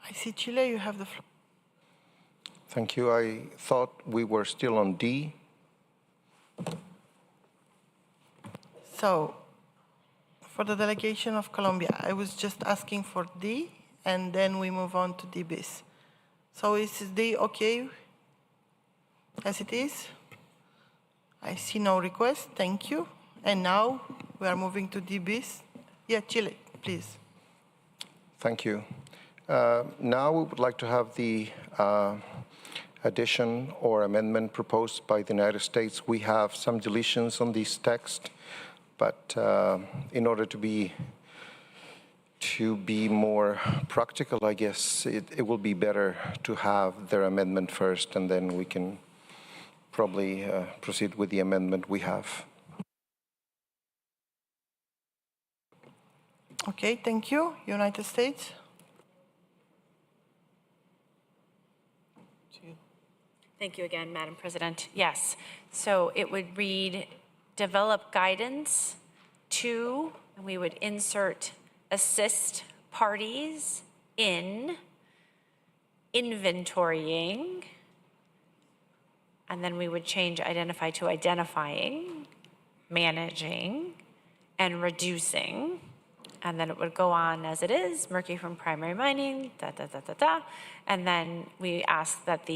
I see Chile, you have the floor. Thank you. I thought we were still on D. So, for the delegation of Colombia, I was just asking for D, and then we move on to D bis. So is D okay as it is? I see no request. Thank you. And now we are moving to D bis. Yeah, Chile, please. Thank you. Now we would like to have the addition or amendment proposed by the United States. We have some deletions on this text, but in order to be more practical, I guess it will be better to have their amendment first, and then we can probably proceed with the amendment we have. Okay, thank you. United States. Thank you again, Madam President. Yes, so it would read, develop guidance to, and we would insert assist parties in inventorying, and then we would change identify to identifying, managing, and reducing. And then it would go on as it is, Mercury from primary mining, and then we ask that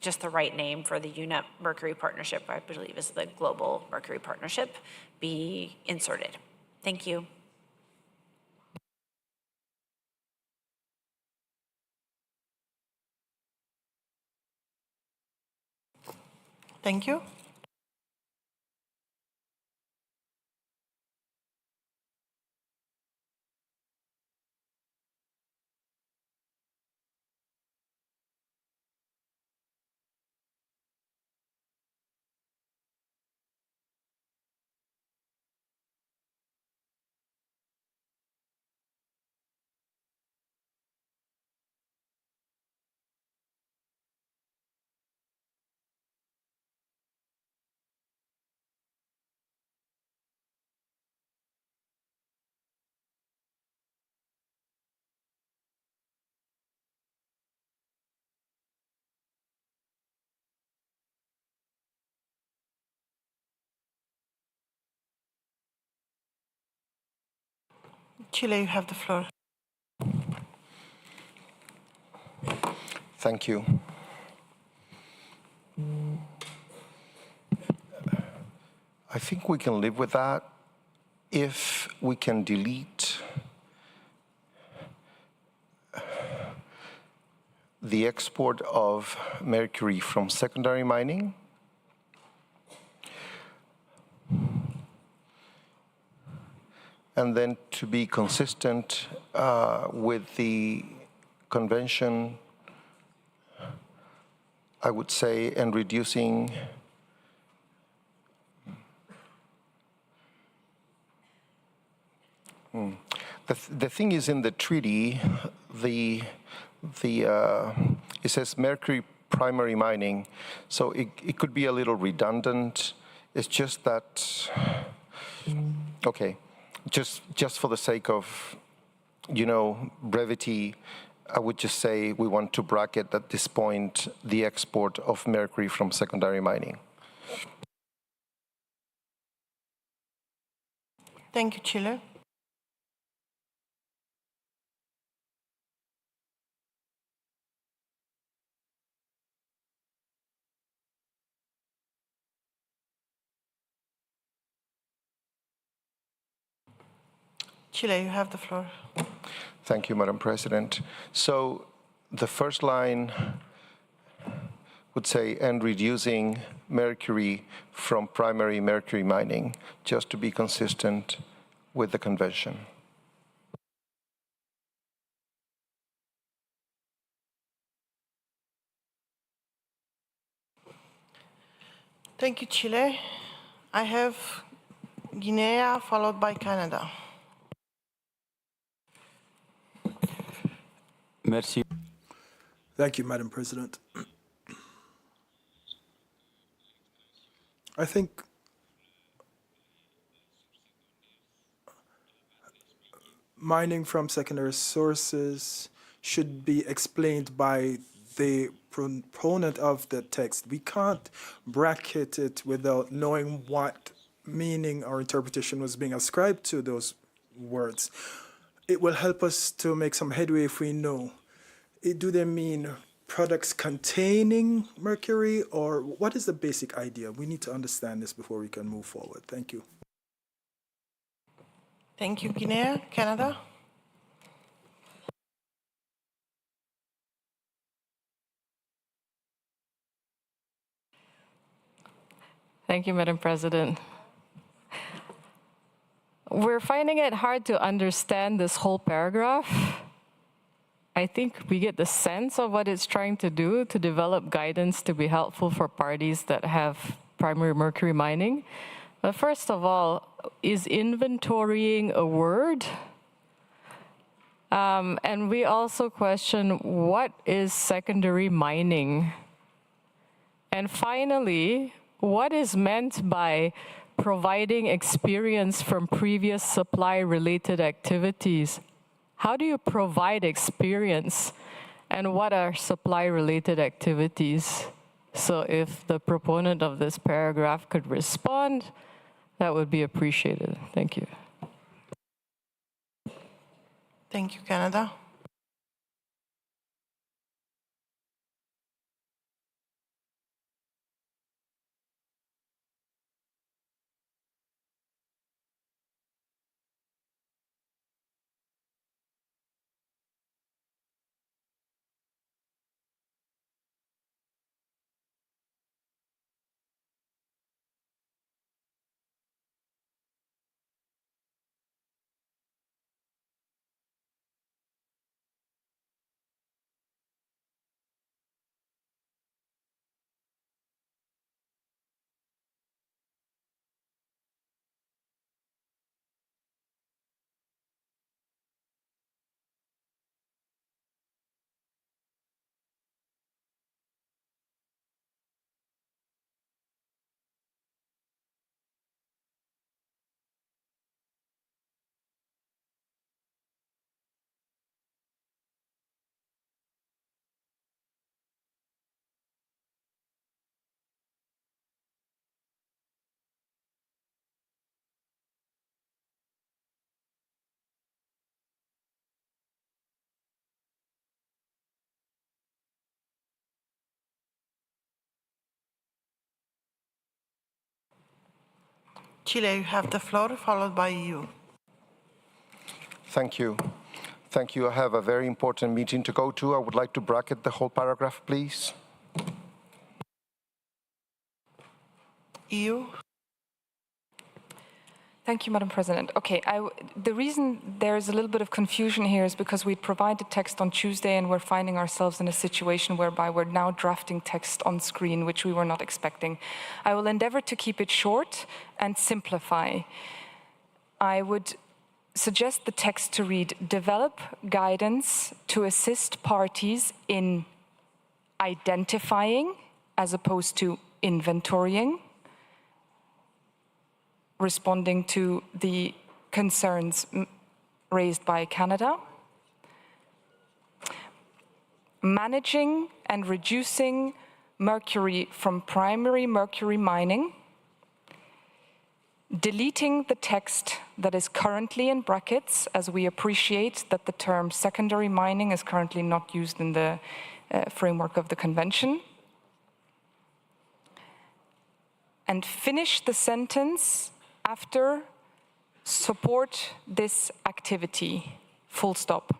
just the right name for the UNEP Mercury partnership, I believe is the Global Mercury Partnership, be inserted. Thank you. Thank you. Chile, you have the floor. Thank you. I think we can live with that if we can delete the export of mercury from secondary mining. And then to be consistent with the convention, I would say, and reducing The thing is, in the treaty, it says Mercury primary mining, so it could be a little redundant. It's just that, okay, just for the sake of, brevity, I would just say we want to bracket at this point the export of mercury from secondary mining. Thank you, Chile. Chile, you have the floor. Thank you, Madam President. So the first line would say, and reducing mercury from primary mercury mining, just to be consistent with the convention. Thank you, Chile. I have Guinea followed by Canada. Merci. Thank you, Madam President. I think mining from secondary sources should be explained by the proponent of the text. We can't bracket it without knowing what meaning or interpretation was being ascribed to those words. It will help us to make some headway if we know. Do they mean products containing mercury, or what is the basic idea? We need to understand this before we can move forward. Thank you. Thank you, Guinea. Canada? Thank you, Madam President. We're finding it hard to understand this whole paragraph. I think we get the sense of what it's trying to do, to develop guidance to be helpful for parties that have primary mercury mining. But first of all, is inventorying a word? And we also question, what is secondary mining? And finally, what is meant by providing experience from previous supply-related activities? How do you provide experience, and what are supply-related activities? So if the proponent of this paragraph could respond, that would be appreciated. Thank you. Thank you, Canada. Chile, you have the floor, followed by you. Thank you. Thank you. I have a very important meeting to go to. I would like to bracket the whole paragraph, please. EU. Thank you, Madam President. Okay, the reason there is a little bit of confusion here is because we provided text on Tuesday and we're finding ourselves in a situation whereby we're now drafting text on screen, which we were not expecting. I will endeavor to keep it short and simplify. I would suggest the text to read, develop guidance to assist parties in identifying as opposed to inventorying, responding to the concerns raised by Canada, managing and reducing mercury from primary mercury mining, deleting the text that is currently in brackets, as we appreciate that the term secondary mining is currently not used in the framework of the convention, and finish the sentence after support this activity, full stop.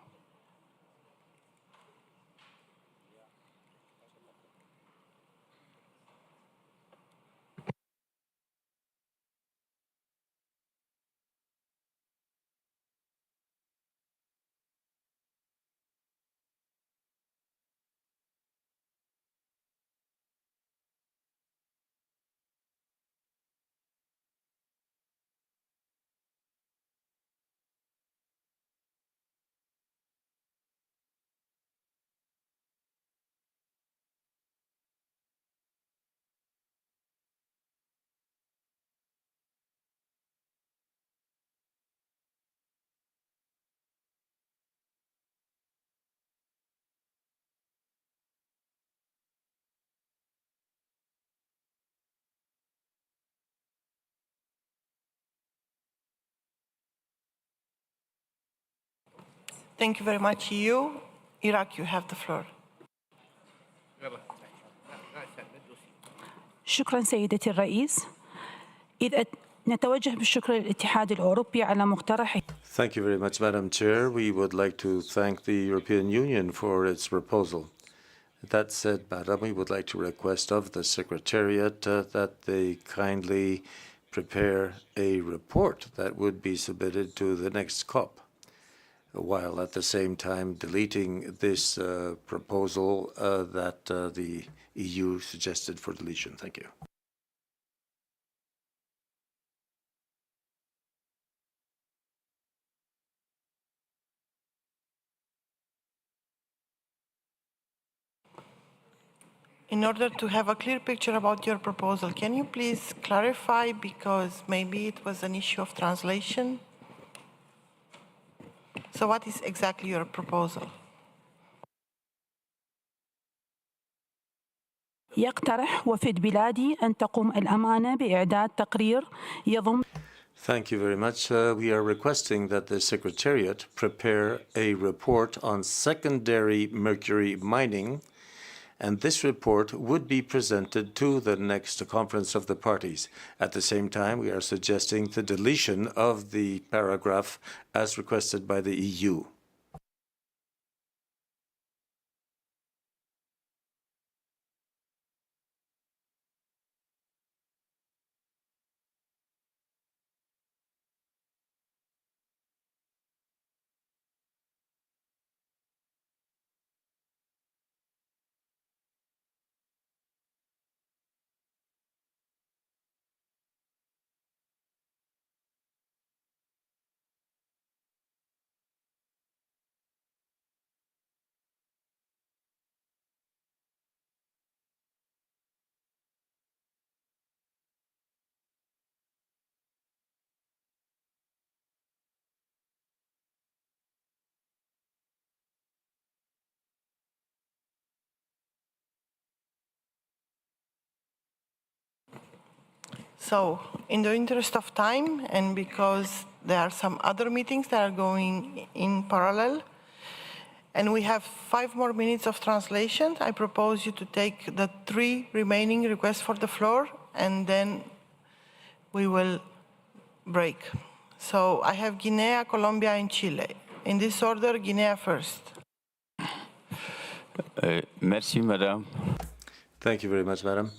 Thank you very much, EU. Iraq, you have the floor. شكرا سيدتي الرئيس. إذا نتوجه بالشكر للاتحاد الأوروبي على مقترح. Thank you very much, Madam Chair. We would like to thank the European Union for its proposal. That said, Madam, we would like to request of the Secretariat that they kindly prepare a report that would be submitted to the next COP, while at the same time deleting this proposal that the EU suggested for deletion. Thank you. In order to have a clear picture about your proposal, can you please clarify, because maybe it was an issue of translation? So what is exactly your proposal? يقترح وفد بلادي أن تقوم الأمانة بإعداد تقرير يضم. Thank you very much. We are requesting that the Secretariat prepare a report on secondary mercury mining, and this report would be presented to the next conference of the parties. At the same time, we are suggesting the deletion of the paragraph as requested by the EU. So, in the interest of time, and because there are some other meetings that are going in parallel, and we have 5 more minutes of translation, I propose you to take the 3 remaining requests for the floor, and then we will break. So, I have Guinea, Colombia, and Chile. In this order, Guinea first. Merci, Madame. Thank you very much, Madam.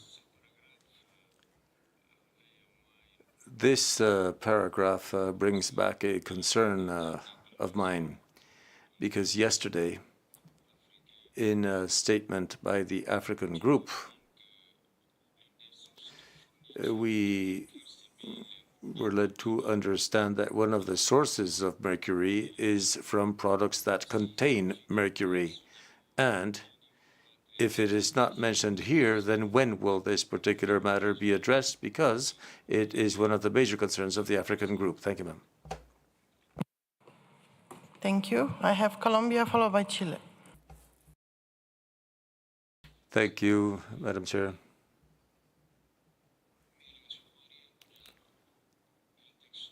This paragraph brings back a concern of mine, because yesterday, in a statement by the African group, we we're led to understand that one of the sources of mercury is from products that contain mercury. And if it is not mentioned here, then when will this particular matter be addressed? Because it is one of the major concerns of the African group. Thank you, ma'am. Thank you. I have Colombia followed by Chile. Thank you, Madam Chair.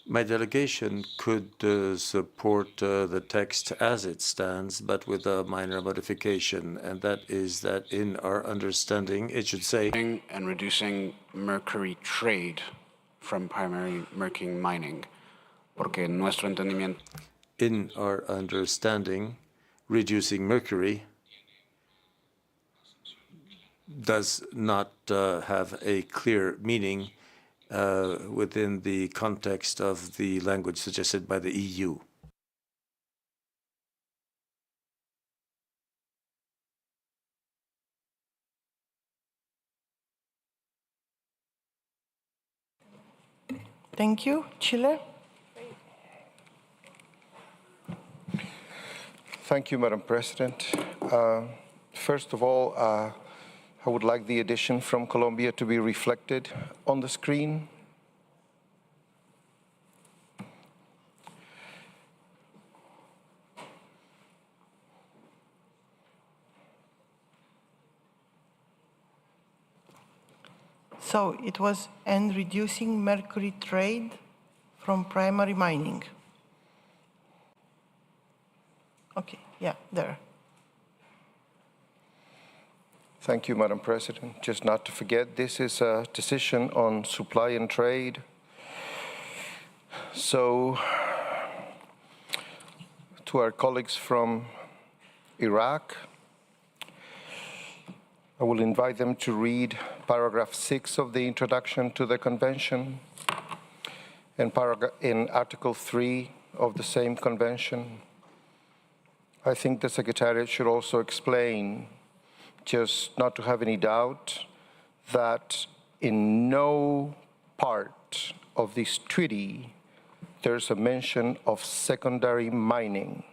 My delegation could support the text as it stands, but with a minor modification, and that is that in our understanding, it should say and reducing mercury trade from primary mercury mining. Porque en nuestro entendimiento. In our understanding, reducing mercury does not have a clear meaning within the context of the language suggested by the EU. Thank you. Chile? Thank you, Madam President. First of all, I would like the addition from Colombia to be reflected on the screen. So it was and reducing mercury trade from primary mining. Okay, yeah, there. Thank you, Madam President. Just not to forget, this is a decision on supply and trade. So, to our colleagues from Iraq, I will invite them to read paragraph 6 of the introduction to the convention and in Article 3 of the same convention. I think the Secretariat should also explain, just not to have any doubt, that in no part of this treaty there's a mention of secondary mining.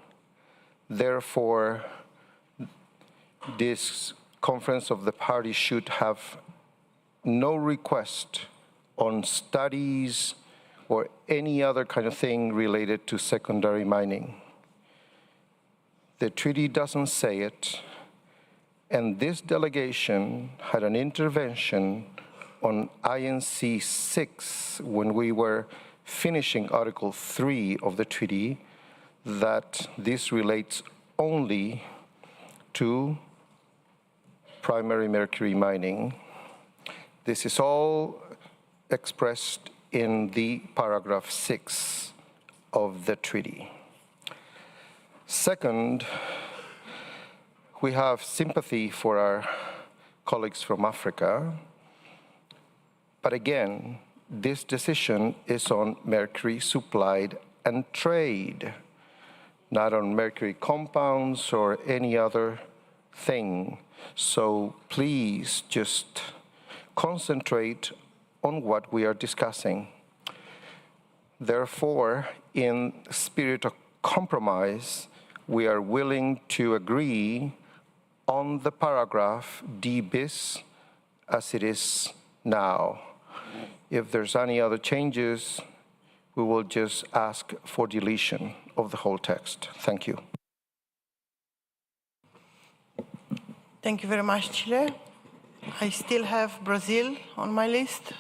Therefore, this Conference of the Parties should have no request on studies or any other kind of thing related to secondary mining. The treaty doesn't say it, and this delegation had an intervention on INC 6 when we were finishing Article 3 of the treaty, that this relates only to primary mercury mining. This is all expressed in the paragraph 6 of the treaty. Second, we have sympathy for our colleagues from Africa, but again, this decision is on mercury supplied and trade, not on mercury compounds or any other thing. So please just concentrate on what we are discussing. Therefore, in spirit of compromise, we are willing to agree on the paragraph D bis as it is now. If there's any other changes, we will just ask for deletion of the whole text. Thank you. Thank you very much, Chile. I still have Brazil on my list.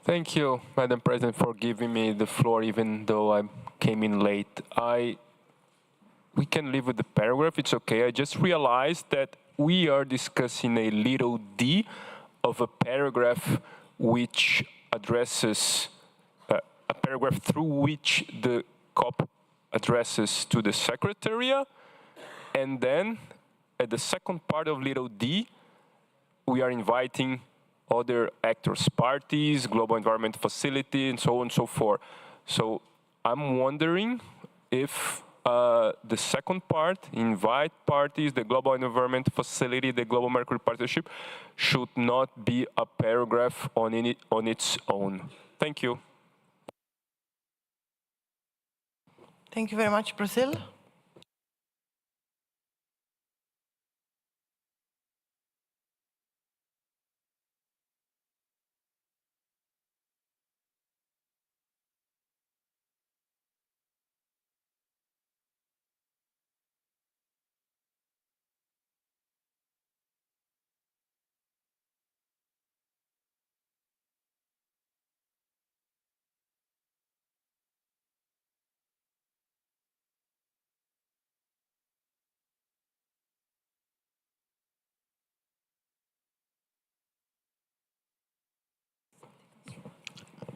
Thank you, Madam President, for giving me the floor, even though I came in late. We can live with the paragraph, it's okay. I just realized that we are discussing a little d of a paragraph which addresses, a paragraph through which the COP addresses to the Secretariat. And then, at the second part of little d, we are inviting other actors, parties, Global Environment Facility, and so on and so forth. So I'm wondering if the second part, invite parties, the Global Environment Facility, the Global Mercury Partnership, should not be a paragraph on its own. Thank you. Thank you very much, Brazil.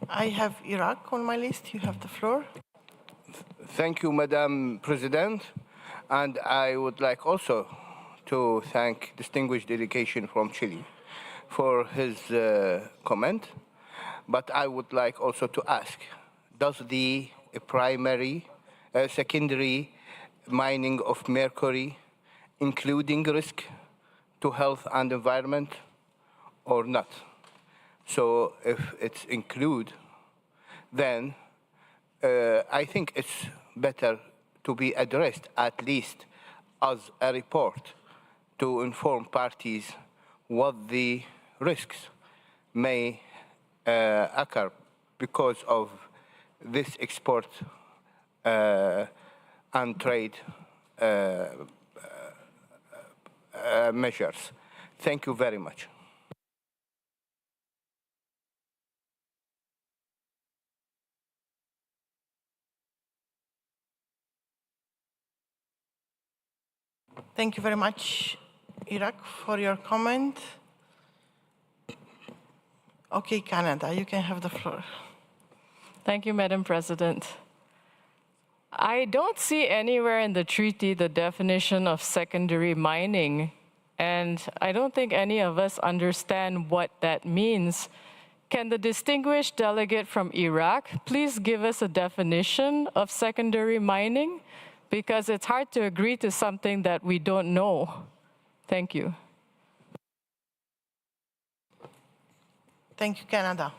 I have Iraq on my list. You have the floor. Thank you, Madam President. And I would like also to thank distinguished delegation from Chile for his comment. But I would like also to ask, does the secondary mining of mercury including risk to health and environment or not? So if it's include, then I think it's better to be addressed at least as a report to inform parties what the risks may occur because of this export and trade measures. Thank you very much. Thank you very much, Iraq, for your comment. Okay, Canada, you can have the floor. Thank you, Madam President. I don't see anywhere in the treaty the definition of secondary mining, and I don't think any of us understand what that means. Can the distinguished delegate from Iraq please give us a definition of secondary mining? Because it's hard to agree to something that we don't know. Thank you. Thank you, Canada.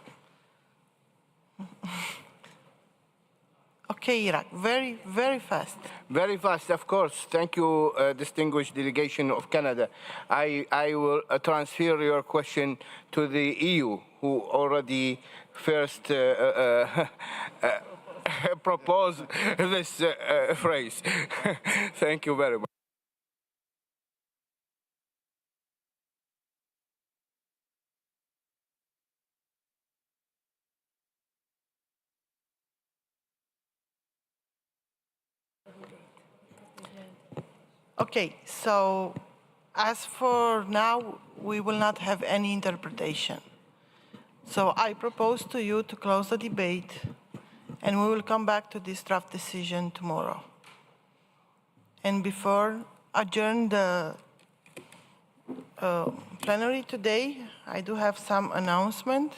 Okay, Iraq, very, very fast. Very fast, of course. Thank you, distinguished delegation of Canada. I will transfer your question to the EU, who already first proposed this phrase. Thank you very much. Okay, so as for now, we will not have any interpretation. So I propose to you to close the debate, and we will come back to this draft decision tomorrow. And before adjourn the plenary today, I do have some announcement.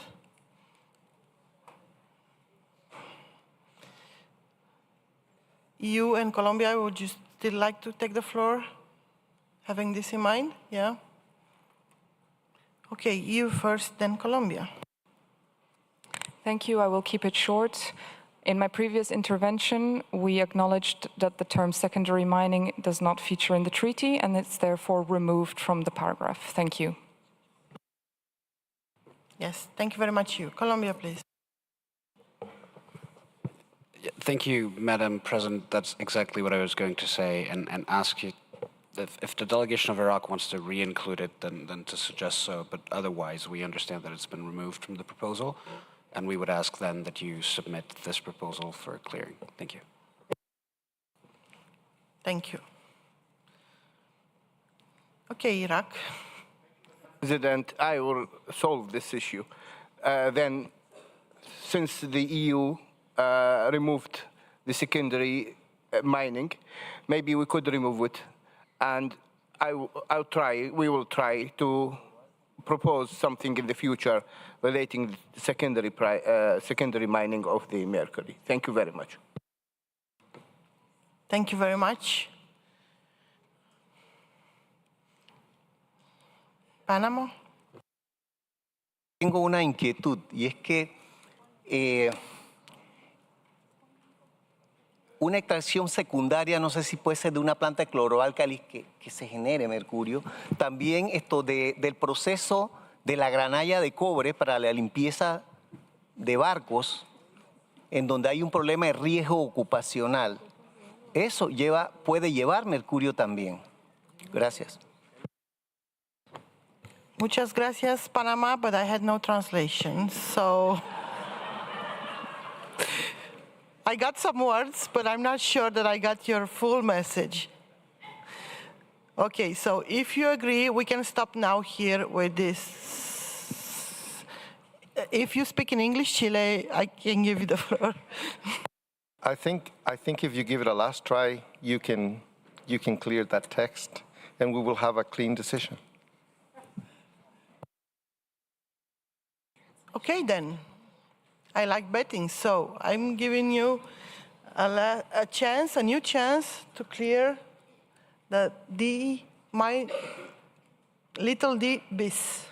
EU and Colombia, would you still like to take the floor, having this in mind? Yeah? Okay, EU first, then Colombia. Thank you. I will keep it short. In my previous intervention, we acknowledged that the term secondary mining does not feature in the treaty, and it's therefore removed from the paragraph. Thank you. Yes, thank you very much, you. Colombia, please. Thank you, Madam President. That's exactly what I was going to say, and ask you if the delegation of Iraq wants to re-include it, then to suggest so. But otherwise, we understand that it's been removed from the proposal, and we would ask then that you submit this proposal for clearing. Thank you. Thank you. Okay, Iraq. President, I will solve this issue. Then, since the EU removed the secondary mining, maybe we could remove it, and we will try to propose something in the future relating to secondary mining of the mercury. Thank you very much. Thank you very much. Panama. Tengo una inquietud y es que una extracción secundaria, no sé si puede ser de una planta de cloroálcalis que se genere mercurio, también esto del proceso de la granalla de cobre para la limpieza de barcos, en donde hay un problema de riesgo ocupacional. Eso puede llevar mercurio también. Gracias. Muchas gracias, Panama, but I had no translation, so I got some words, but I'm not sure that I got your full message. Okay, so if you agree, we can stop now here with this. If you speak in English, Chile, I can give you the floor. I think if you give it a last try, you can clear that text, and we will have a clean decision. Okay, then. I like betting, so I'm giving you a new chance to clear the my little d bis.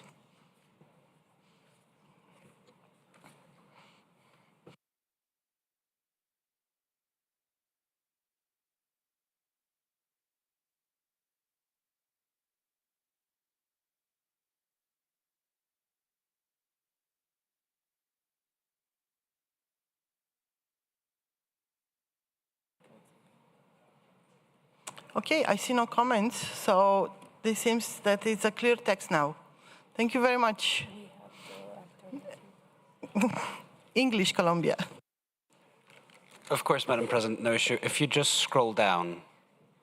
Okay, I see no comments, so this seems that it's a clear text now. Thank you very much. English, Colombia. Of course, Madam President, no issue. If you just scroll down,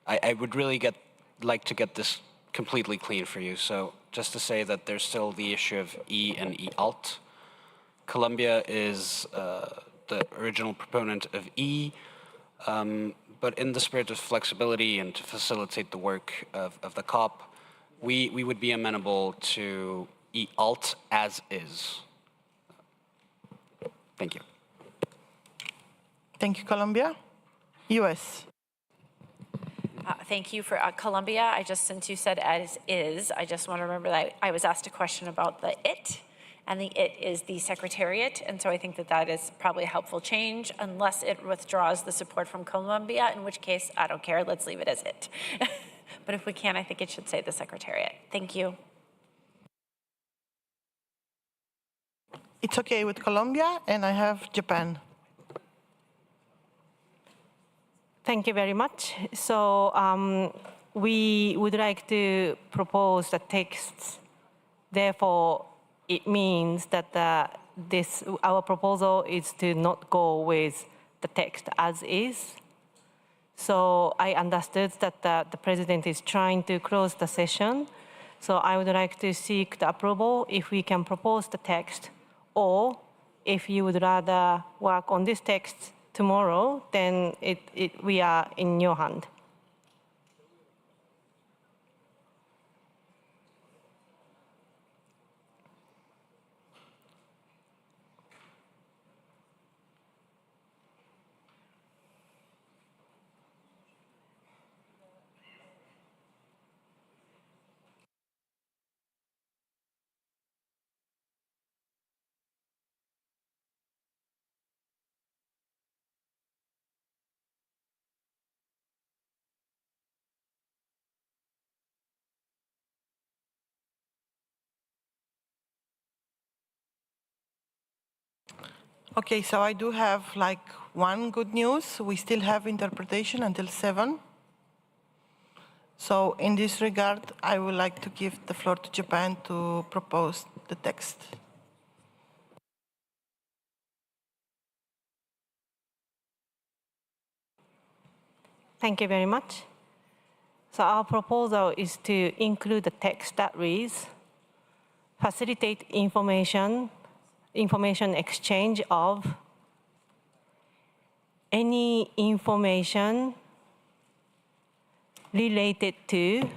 I would really like to get this completely clean for you. So just to say that there's still the issue of E and E alt. Colombia is the original proponent of E, but in the spirit of flexibility and to facilitate the work of the COP, we would be amenable to E alt as is. Thank you. Thank you, Colombia. US. Thank you for Colombia. Since you said as is, I just want to remember that I was asked a question about the it, and the it is the Secretariat, and so I think that is probably a helpful change, unless it withdraws the support from Colombia, in which case, I don't care, let's leave it as it. But if we can, I think it should say the Secretariat. Thank you. It's okay with Colombia, and I have Japan. Thank you very much. So we would like to propose the text. Therefore, it means that our proposal is to not go with the text as is. So I understood that the President is trying to close the session. So I would like to seek the approval if we can propose the text, or if you would rather work on this text tomorrow, then we are in your hand. Okay, so I do have one good news. We still have interpretation until 7. So in this regard, I would like to give the floor to Japan to propose the text. Thank you very much. So our proposal is to include the text that reads, facilitate information exchange of any information related to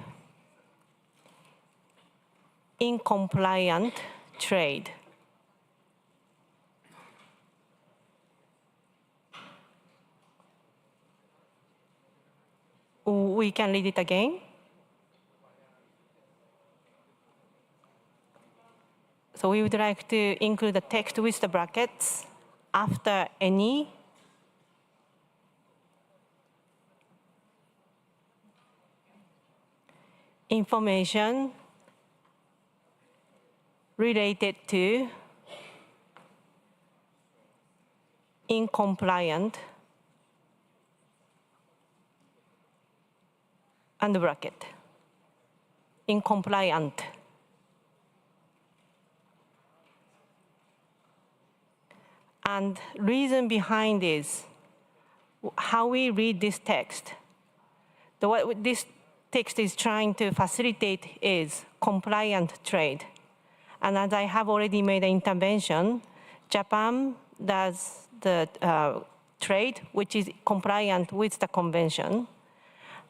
incompliant trade. We can read it again. So we would like to include the text with the brackets after any information related to incompliant and bracket. Incompliant. And reason behind is how we read this text. What this text is trying to facilitate is compliant trade. And as I have already made an intervention, Japan does the trade which is compliant with the convention.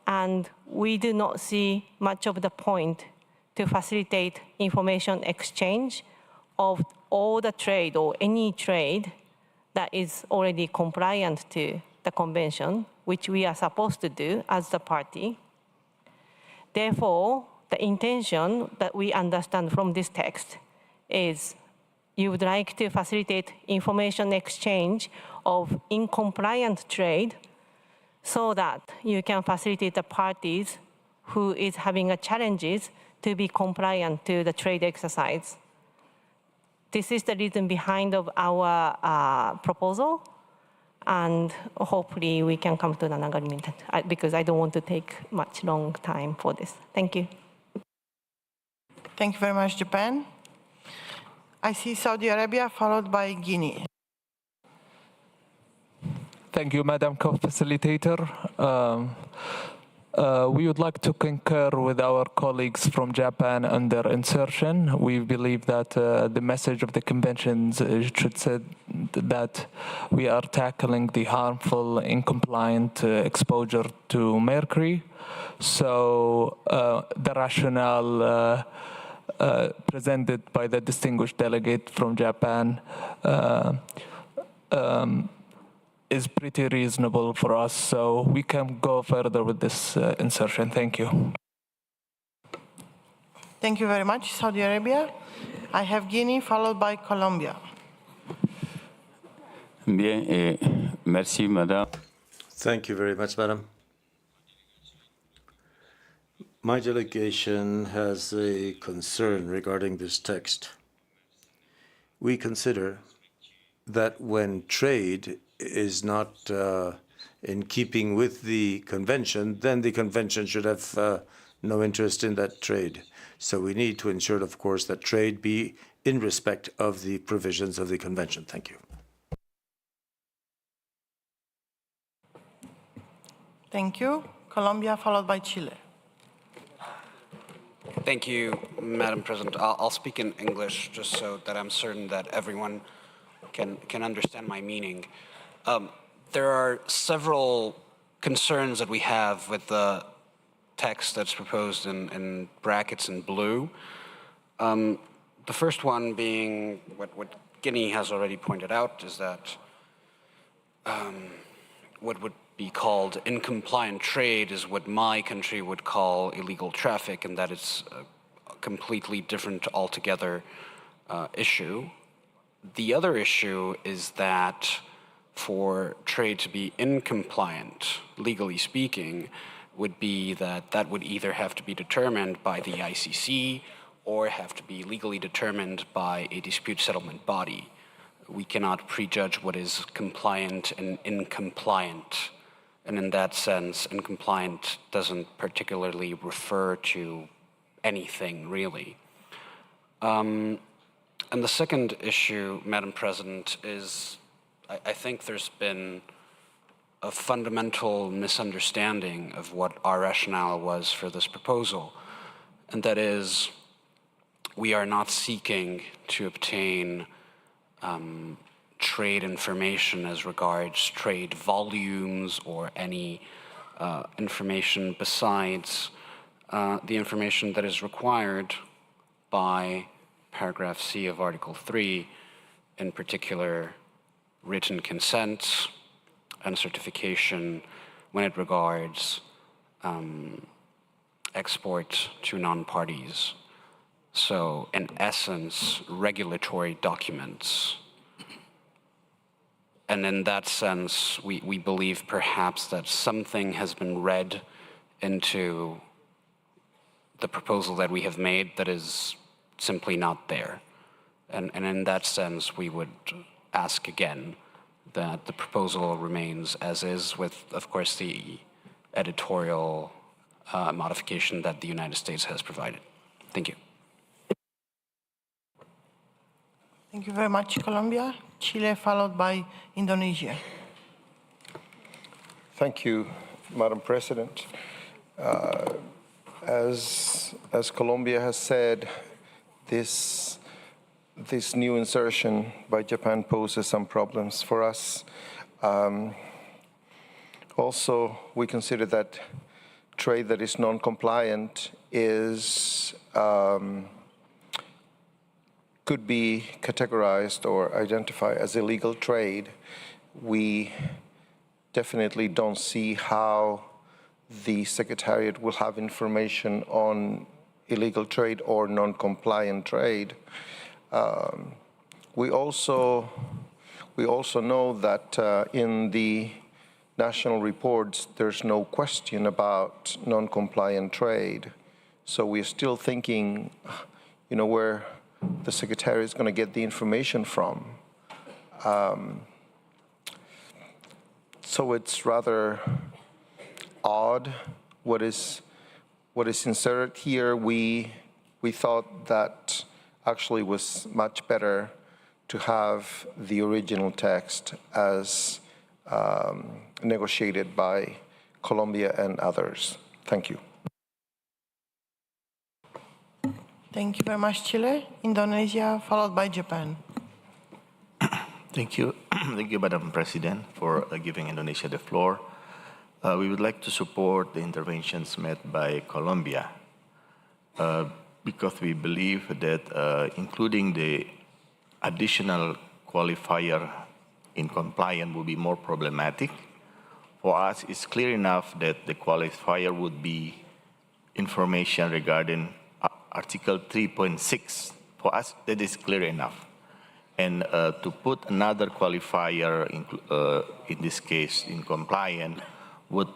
And we do not see much of the point to facilitate information exchange of all the trade or any trade that is already compliant to the convention, which we are supposed to do as the party. Therefore, the intention that we understand from this text is you would like to facilitate information exchange of incompliant trade so that you can facilitate the parties who is having a challenges to be compliant to the trade exercise. This is the reason behind of our proposal, and hopefully we can come to an agreement because I don't want to take much long time for this. Thank you. Thank you very much, Japan. I see Saudi Arabia followed by Guinea. Thank you, Madam Co-Facilitator. We would like to concur with our colleagues from Japan on their insertion. We believe that the message of the conventions should say that we are tackling the harmful, incompliant exposure to mercury. So the rationale presented by the distinguished delegate from Japan is pretty reasonable for us, so we can go further with this insertion. Thank you. Thank you very much, Saudi Arabia. I have Guinea followed by Colombia. Bien, merci, Madame. Thank you very much, Madam. My delegation has a concern regarding this text. We consider that when trade is not in keeping with the convention, then the convention should have no interest in that trade. So we need to ensure, of course, that trade be in respect of the provisions of the convention. Thank you. Thank you. Colombia followed by Chile. Thank you, Madam President. I'll speak in English just so that I'm certain that everyone can understand my meaning. There are several concerns that we have with the text that's proposed in brackets in blue. The first one being what Guinea has already pointed out is that what would be called incompliant trade is what my country would call illegal traffic, and that it's a completely different altogether issue. The other issue is that for trade to be incompliant, legally speaking, would be that would either have to be determined by the ICC or have to be legally determined by a dispute settlement body. We cannot prejudge what is compliant and incompliant. And in that sense, incompliant doesn't particularly refer to anything, really. And the second issue, Madam President, is I think there's been a fundamental misunderstanding of what our rationale was for this proposal. And that is, we are not seeking to obtain trade information as regards trade volumes or any information besides the information that is required by paragraph C of Article 3, in particular written consent and certification when it regards export to non-parties. So in essence, regulatory documents. And in that sense, we believe perhaps that something has been read into the proposal that we have made that is simply not there. And in that sense, we would ask again that the proposal remains as is with, of course, the editorial modification that the United States has provided. Thank you. Thank you very much, Colombia. Chile, followed by Indonesia. Thank you, Madam President. As Colombia has said, this new insertion by Japan poses some problems for us. Also, we consider that trade that is non-compliant is could be categorized or identified as illegal trade. We definitely don't see how the Secretariat will have information on illegal trade or non-compliant trade. We also know that in the national reports, there's no question about non-compliant trade. So we're still thinking, where the Secretariat is going to get the information from. So it's rather odd what is inserted here. We thought that actually was much better to have the original text as negotiated by Colombia and others. Thank you. Thank you very much, Chile. Indonesia, followed by Japan. Thank you. Thank you, Madam President, for giving Indonesia the floor. We would like to support the interventions made by Colombia because we believe that including the additional qualifier in compliance will be more problematic. For us, it's clear enough that the qualifier would be information regarding Article 3.6. For us, that is clear enough. And to put another qualifier, in this case, in compliance, would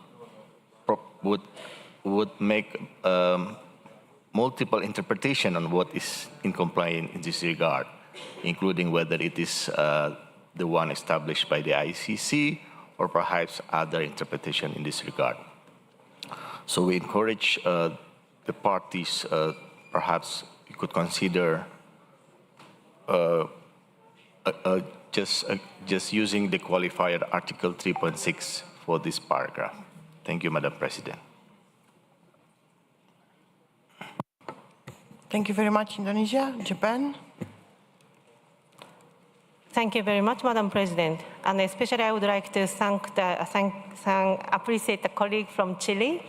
make multiple interpretation on what is in compliance in this regard, including whether it is the one established by the ICC or perhaps other interpretation in this regard. So we encourage the parties, perhaps you could consider just using the qualifier Article 3.6 for this paragraph. Thank you, Madam President. Thank you very much, Indonesia. Japan. Thank you very much, Madam President. And especially I would like to appreciate the colleague from Chile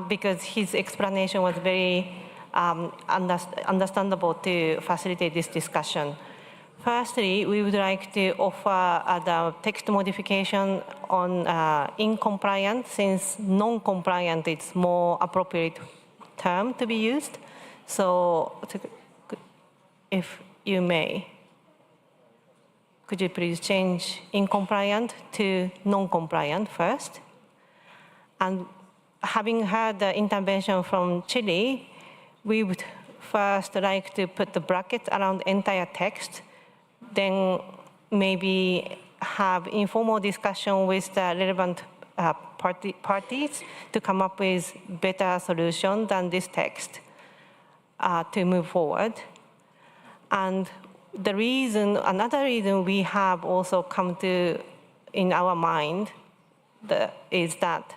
because his explanation was very understandable to facilitate this discussion. Firstly, we would like to offer the text modification on incompliant, since non-compliant is more appropriate term to be used. So, if you may, could you please change incompliant to non-compliant first? And having heard the intervention from Chile, we would first like to put the bracket around entire text, then maybe have informal discussion with the relevant parties to come up with better solution than this text to move forward. And another reason we have also come to in our mind is that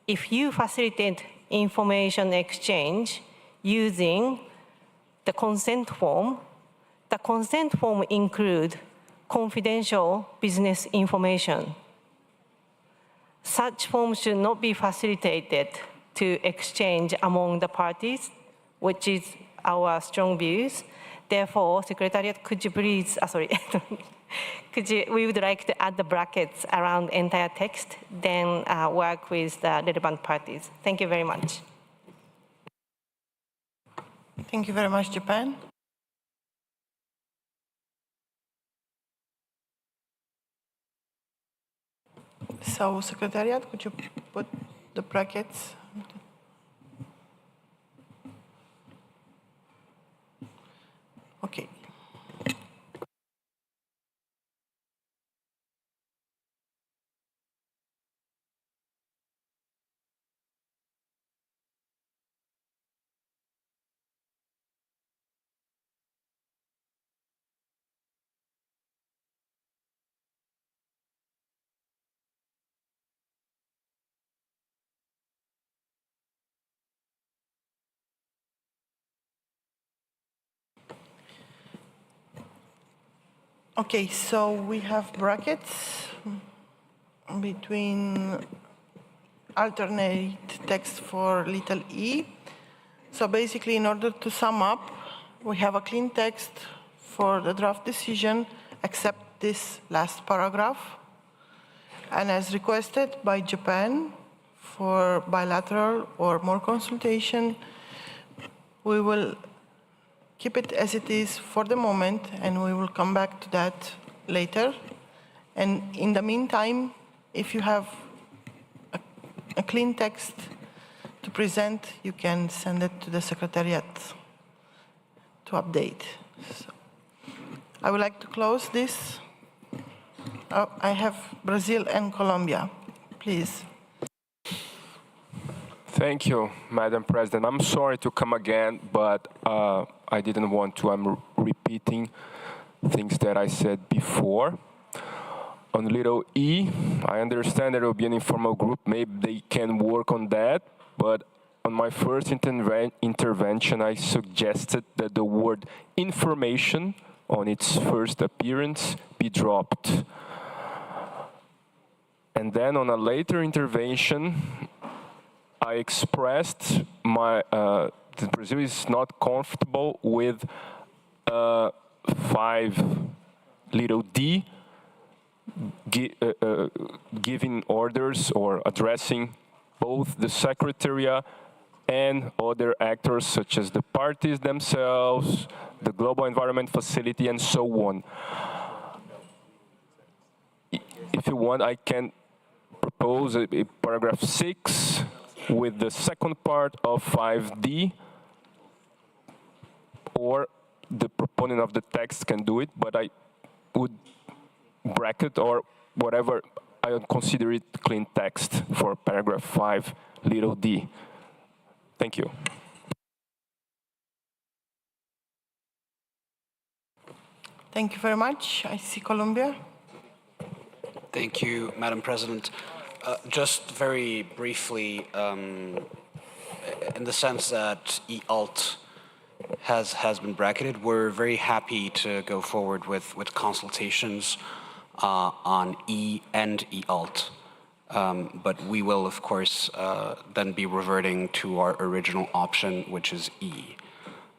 if you facilitate information exchange using the consent form includes confidential business information. Such forms should not be facilitated to exchange among the parties, which is our strong views. Therefore, Secretariat, could you please, sorry, we would like to add the brackets around entire text, then work with the relevant parties. Thank you very much. Thank you very much, Japan. So, Secretariat, could you put the brackets? Okay. Okay, so we have brackets between alternate text for little e. So basically, in order to sum up, we have a clean text for the draft decision, except this last paragraph. And as requested by Japan for bilateral or more consultation, we will keep it as it is for the moment, and we will come back to that later. And in the meantime, if you have a clean text to present, you can send it to the Secretariat to update. So, I would like to close this. I have Brazil and Colombia, please. Thank you, Madam President. I'm sorry to come again, but I didn't want to. I'm repeating things that I said before. On little e, I understand there will be an informal group. Maybe they can work on that. But on my first intervention, I suggested that the word information on its first appearance be dropped. And then on a later intervention, I expressed that Brazil is not comfortable with 5 little d giving orders or addressing both the Secretariat and other actors such as the parties themselves, the Global Environment Facility, and so on. If you want, I can propose a paragraph 6 with the second part of 5D, or the proponent of the text can do it, but I would bracket or whatever, I would consider it clean text for paragraph 5, little d. Thank you. Thank you very much. I see Colombia. Thank you, Madam President. Just very briefly, in the sense that e-alt has been bracketed, we're very happy to go forward with consultations on E and e-alt. But we will, of course, then be reverting to our original option, which is E.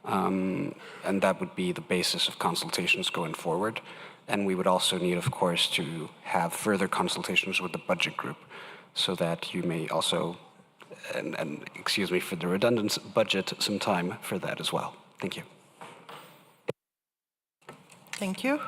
And that would be the basis of consultations going forward. And we would also need, of course, to have further consultations with the budget group so that you may also, and excuse me for the redundance, budget some time for that as well. Thank you. Thank you.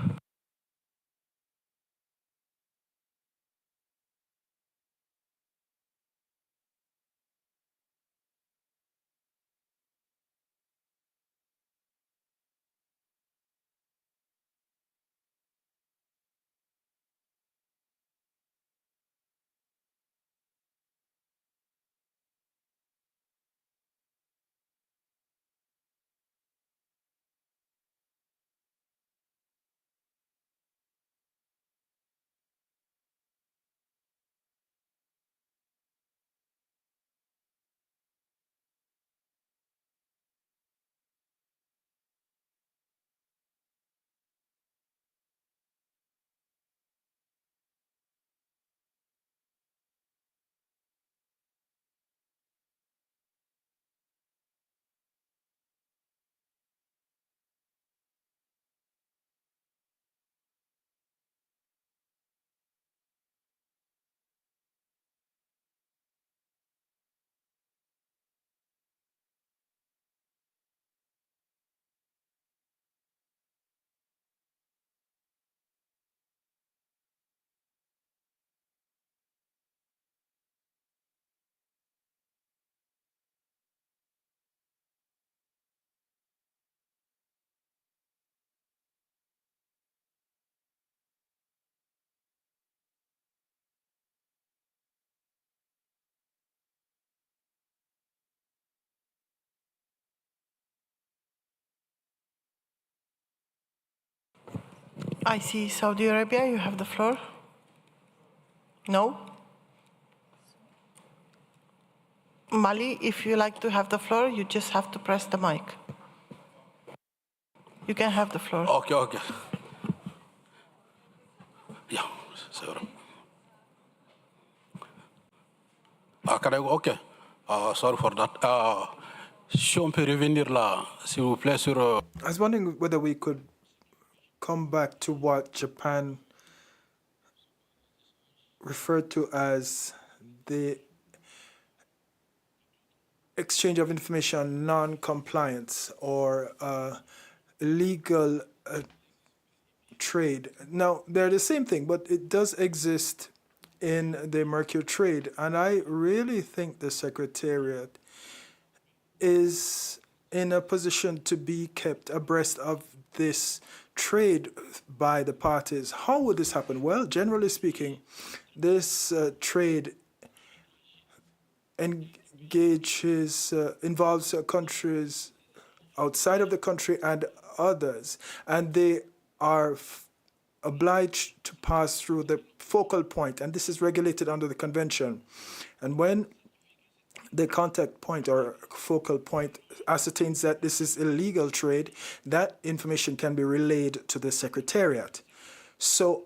I see Saudi Arabia, you have the floor. No? Mali, if you like to have the floor, you just have to press the mic. You can have the floor. Okay. Yeah, sorry. Can I go? Okay. Sorry for that. Si on peut revenir là, s'il vous plaît, sur... I was wondering whether we could come back to what Japan referred to as the exchange of information on non-compliance or illegal trade. Now, they're the same thing, but it does exist in the Mercury trade. And I really think the Secretariat is in a position to be kept abreast of this trade by the parties. How would this happen? Well, generally speaking, this trade involves countries outside of the country and others, and they are obliged to pass through the focal point, and this is regulated under the convention. And when the contact point or focal point ascertains that this is illegal trade, that information can be relayed to the Secretariat. So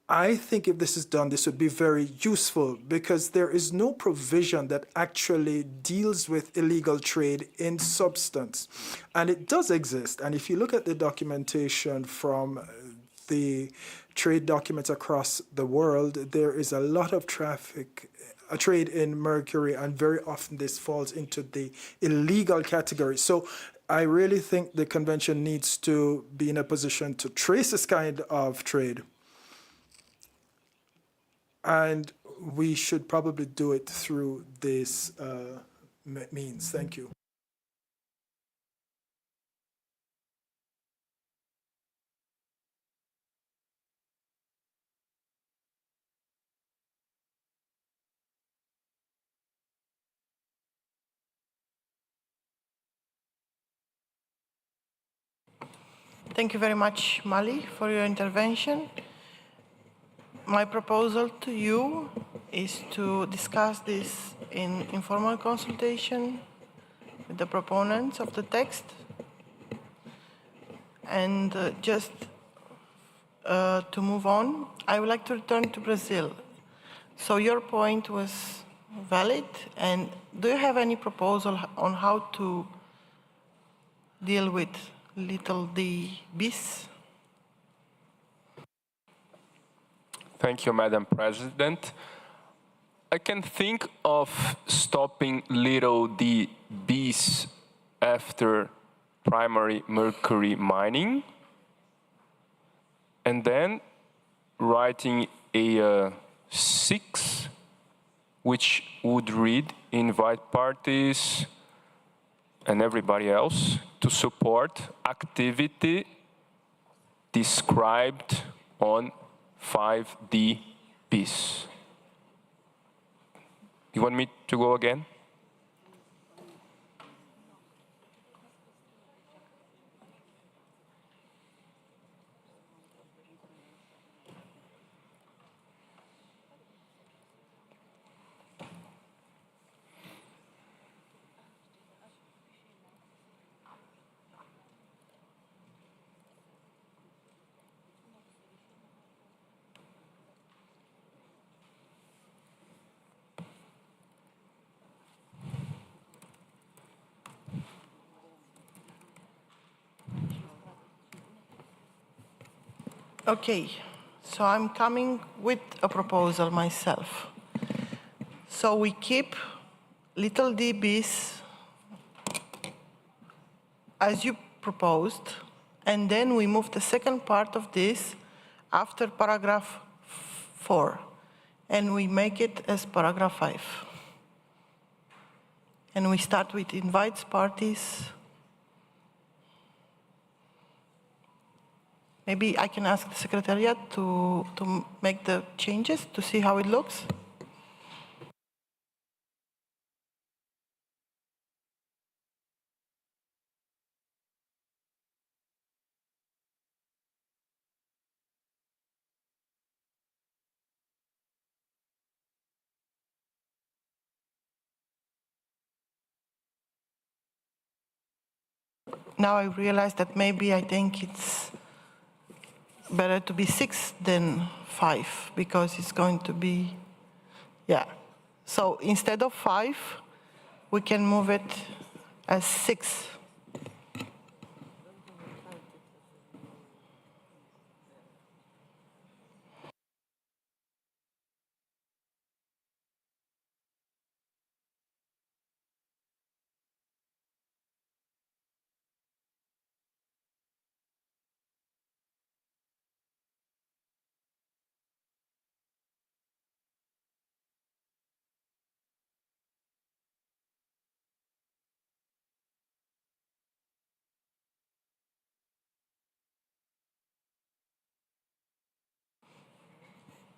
I think if this is done, this would be very useful because there is no provision that actually deals with illegal trade in substance. And it does exist. And if you look at the documentation from the trade documents across the world, there is a lot of trade in Mercury, and very often this falls into the illegal category. So I really think the convention needs to be in a position to trace this kind of trade. And we should probably do it through this means. Thank you. Thank you very much, Mali, for your intervention. My proposal to you is to discuss this in informal consultation with the proponents of the text. And just to move on, I would like to return to Brazil. So your point was valid, and do you have any proposal on how to deal with little d bis? Thank you, Madam President. I can think of stopping little d bis after primary mercury mining, and then writing a 6, which would read, invite parties and everybody else to support activity described on 5D bis. You want me to go again? Okay, so I'm coming with a proposal myself. So we keep little d bis as you proposed, and then we move the second part of this after paragraph 4, and we make it as paragraph 5. And we start with invites parties. Maybe I can ask the Secretariat to make the changes to see how it looks. now I realize that maybe I think it's better to be 6 than 5 because it's going to be, yeah. So instead of 5, we can move it as 6.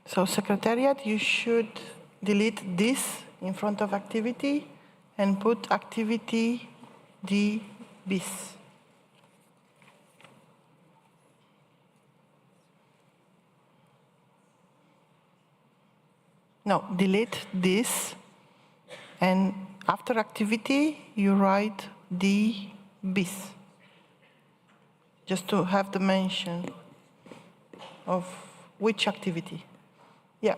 So Secretariat, you should delete this in front of activity and put activity D bis. No, delete this, and after activity, you write D bis, just to have the mention of which activity. Yeah.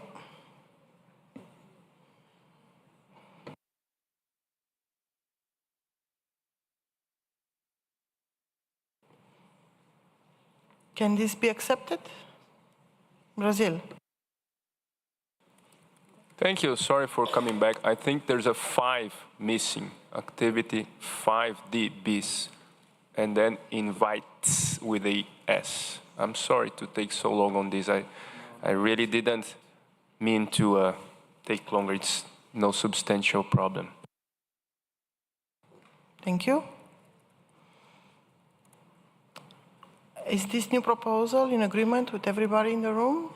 Can this be accepted? Brazil. Thank you. Sorry for coming back. I think there's a 5 missing. Activity 5D bis, and then invites with a S. I'm sorry to take so long on this. I really didn't mean to take longer. It's no substantial problem. Thank you. Is this new proposal in agreement with everybody in the room?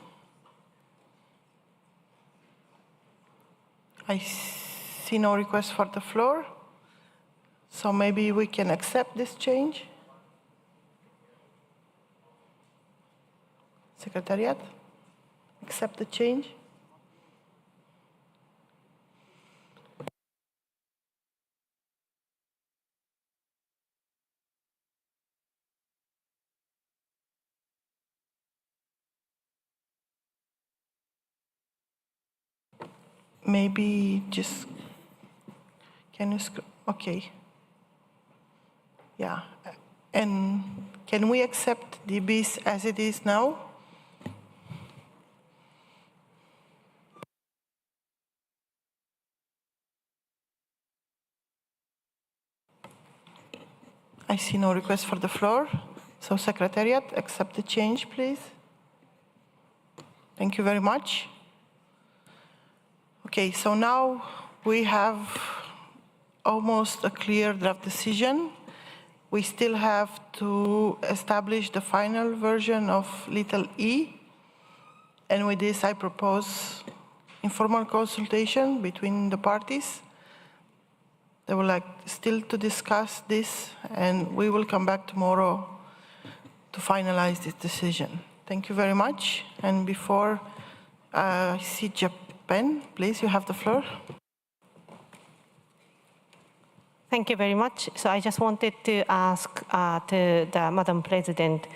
I see no request for the floor, so maybe we can accept this change. Secretariat, accept the change. Maybe just, can you, okay. Yeah, and can we accept the bis as it is now? I see no request for the floor. So Secretariat, accept the change, please. Thank you very much. Okay, so now we have almost a clear draft decision. We still have to establish the final version of little e. And with this, I propose informal consultation between the parties. They would like still to discuss this, and we will come back tomorrow to finalize this decision. Thank you very much. And before I see Japan, please, you have the floor. Thank you very much. So I just wanted to ask to the Madam President,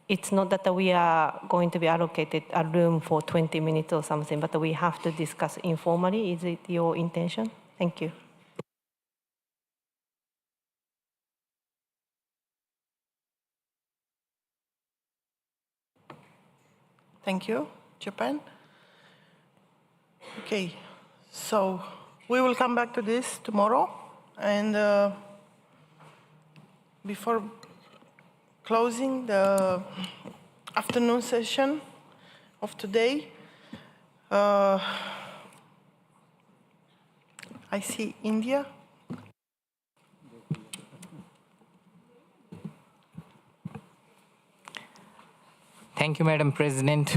it's not that we are going to be allocated a room for 20 minutes or something, but we have to discuss informally. Is it your intention? Thank you. Thank you, Japan. Okay, so we will come back to this tomorrow. And before closing the afternoon session of today, I see India. Thank you, Madam President.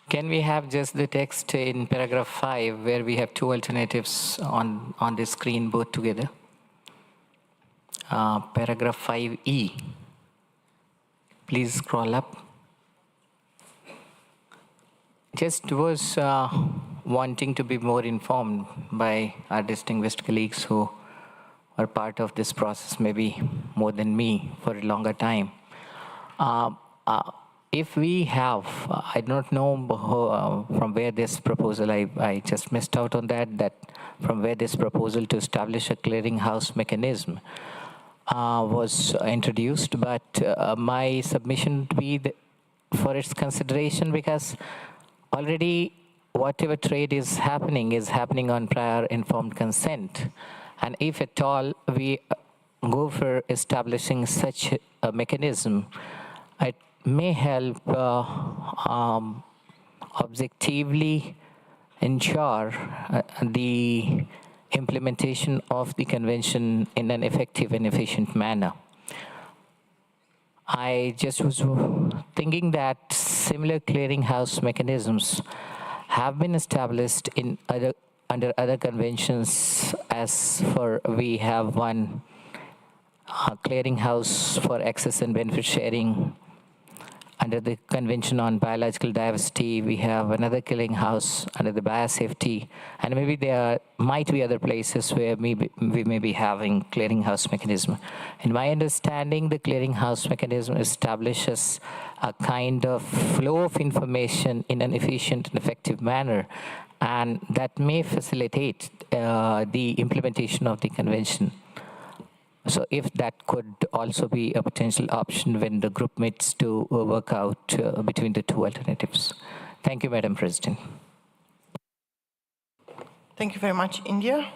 Can we have just the text in paragraph 5 where we have 2 alternatives on the screen both together? Paragraph 5E. Please scroll up. Just was wanting to be more informed by our distinguished colleagues who are part of this process, maybe more than me, for a longer time. If we have, I don't know from where this proposal, I just missed out on that from where this proposal to establish a clearinghouse mechanism was introduced, but my submission would be for its consideration, because already whatever trade is happening on prior informed consent. And if at all we go for establishing such a mechanism, it may help objectively ensure the implementation of the convention in an effective and efficient manner. I just was thinking that similar clearinghouse mechanisms have been established in under other conventions, as for we have one clearinghouse for access and benefit sharing under the Convention on Biological Diversity. We have another clearinghouse under the biosafety, and maybe there might be other places where we may be having clearinghouse mechanism. In my understanding, the clearinghouse mechanism establishes a kind of flow of information in an efficient and effective manner, and that may facilitate the implementation of the convention. So if that could also be a potential option when the group meets to work out between the two alternatives. Thank you, Madam President. Thank you very much, India.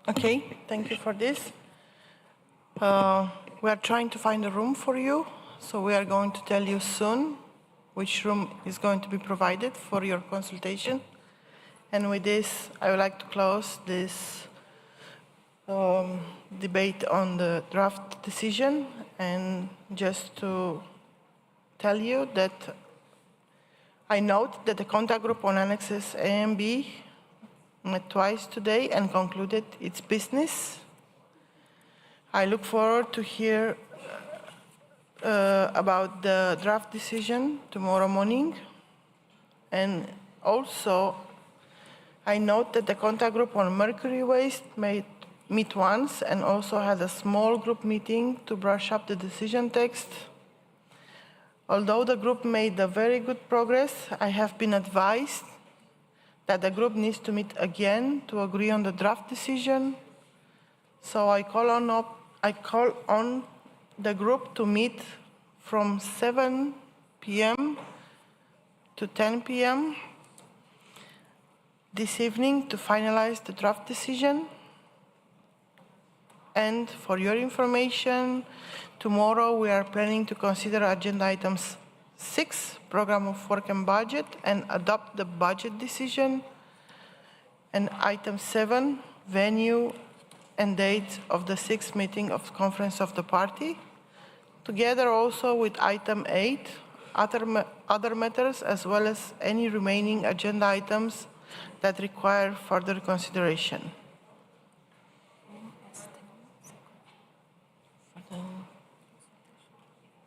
Okay, thank you for this. We are trying to find a room for you, so we are going to tell you soon which room is going to be provided for your consultation. And with this, I would like to close this debate on the draft decision, and just to tell you that I note that the contact group on annexes A and B met twice today and concluded its business. I look forward to hear about the draft decision tomorrow morning. And also, I note that the contact group on Mercury waste may meet once and also had a small group meeting to brush up the decision text. Although the group made a very good progress, I have been advised that the group needs to meet again to agree on the draft decision. So I call on the group to meet from 7 p.m. to 10 p.m. this evening to finalize the draft decision. And for your information, tomorrow we are planning to consider agenda items 6, program of work and budget, and adopt the budget decision. And item 7, venue and date of the 6th meeting of Conference of the Party. Together also with item 8, other matters, as well as any remaining agenda items that require further consideration.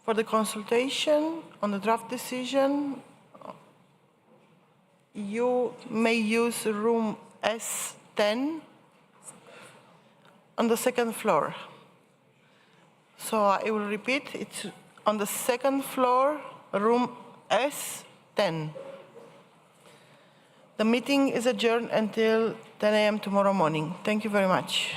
For the consultation on the draft decision, you may use room S10 on the second floor. So I will repeat, it's on the second floor, room S10. The meeting is adjourned until 10 a.m. tomorrow morning. Thank you very much.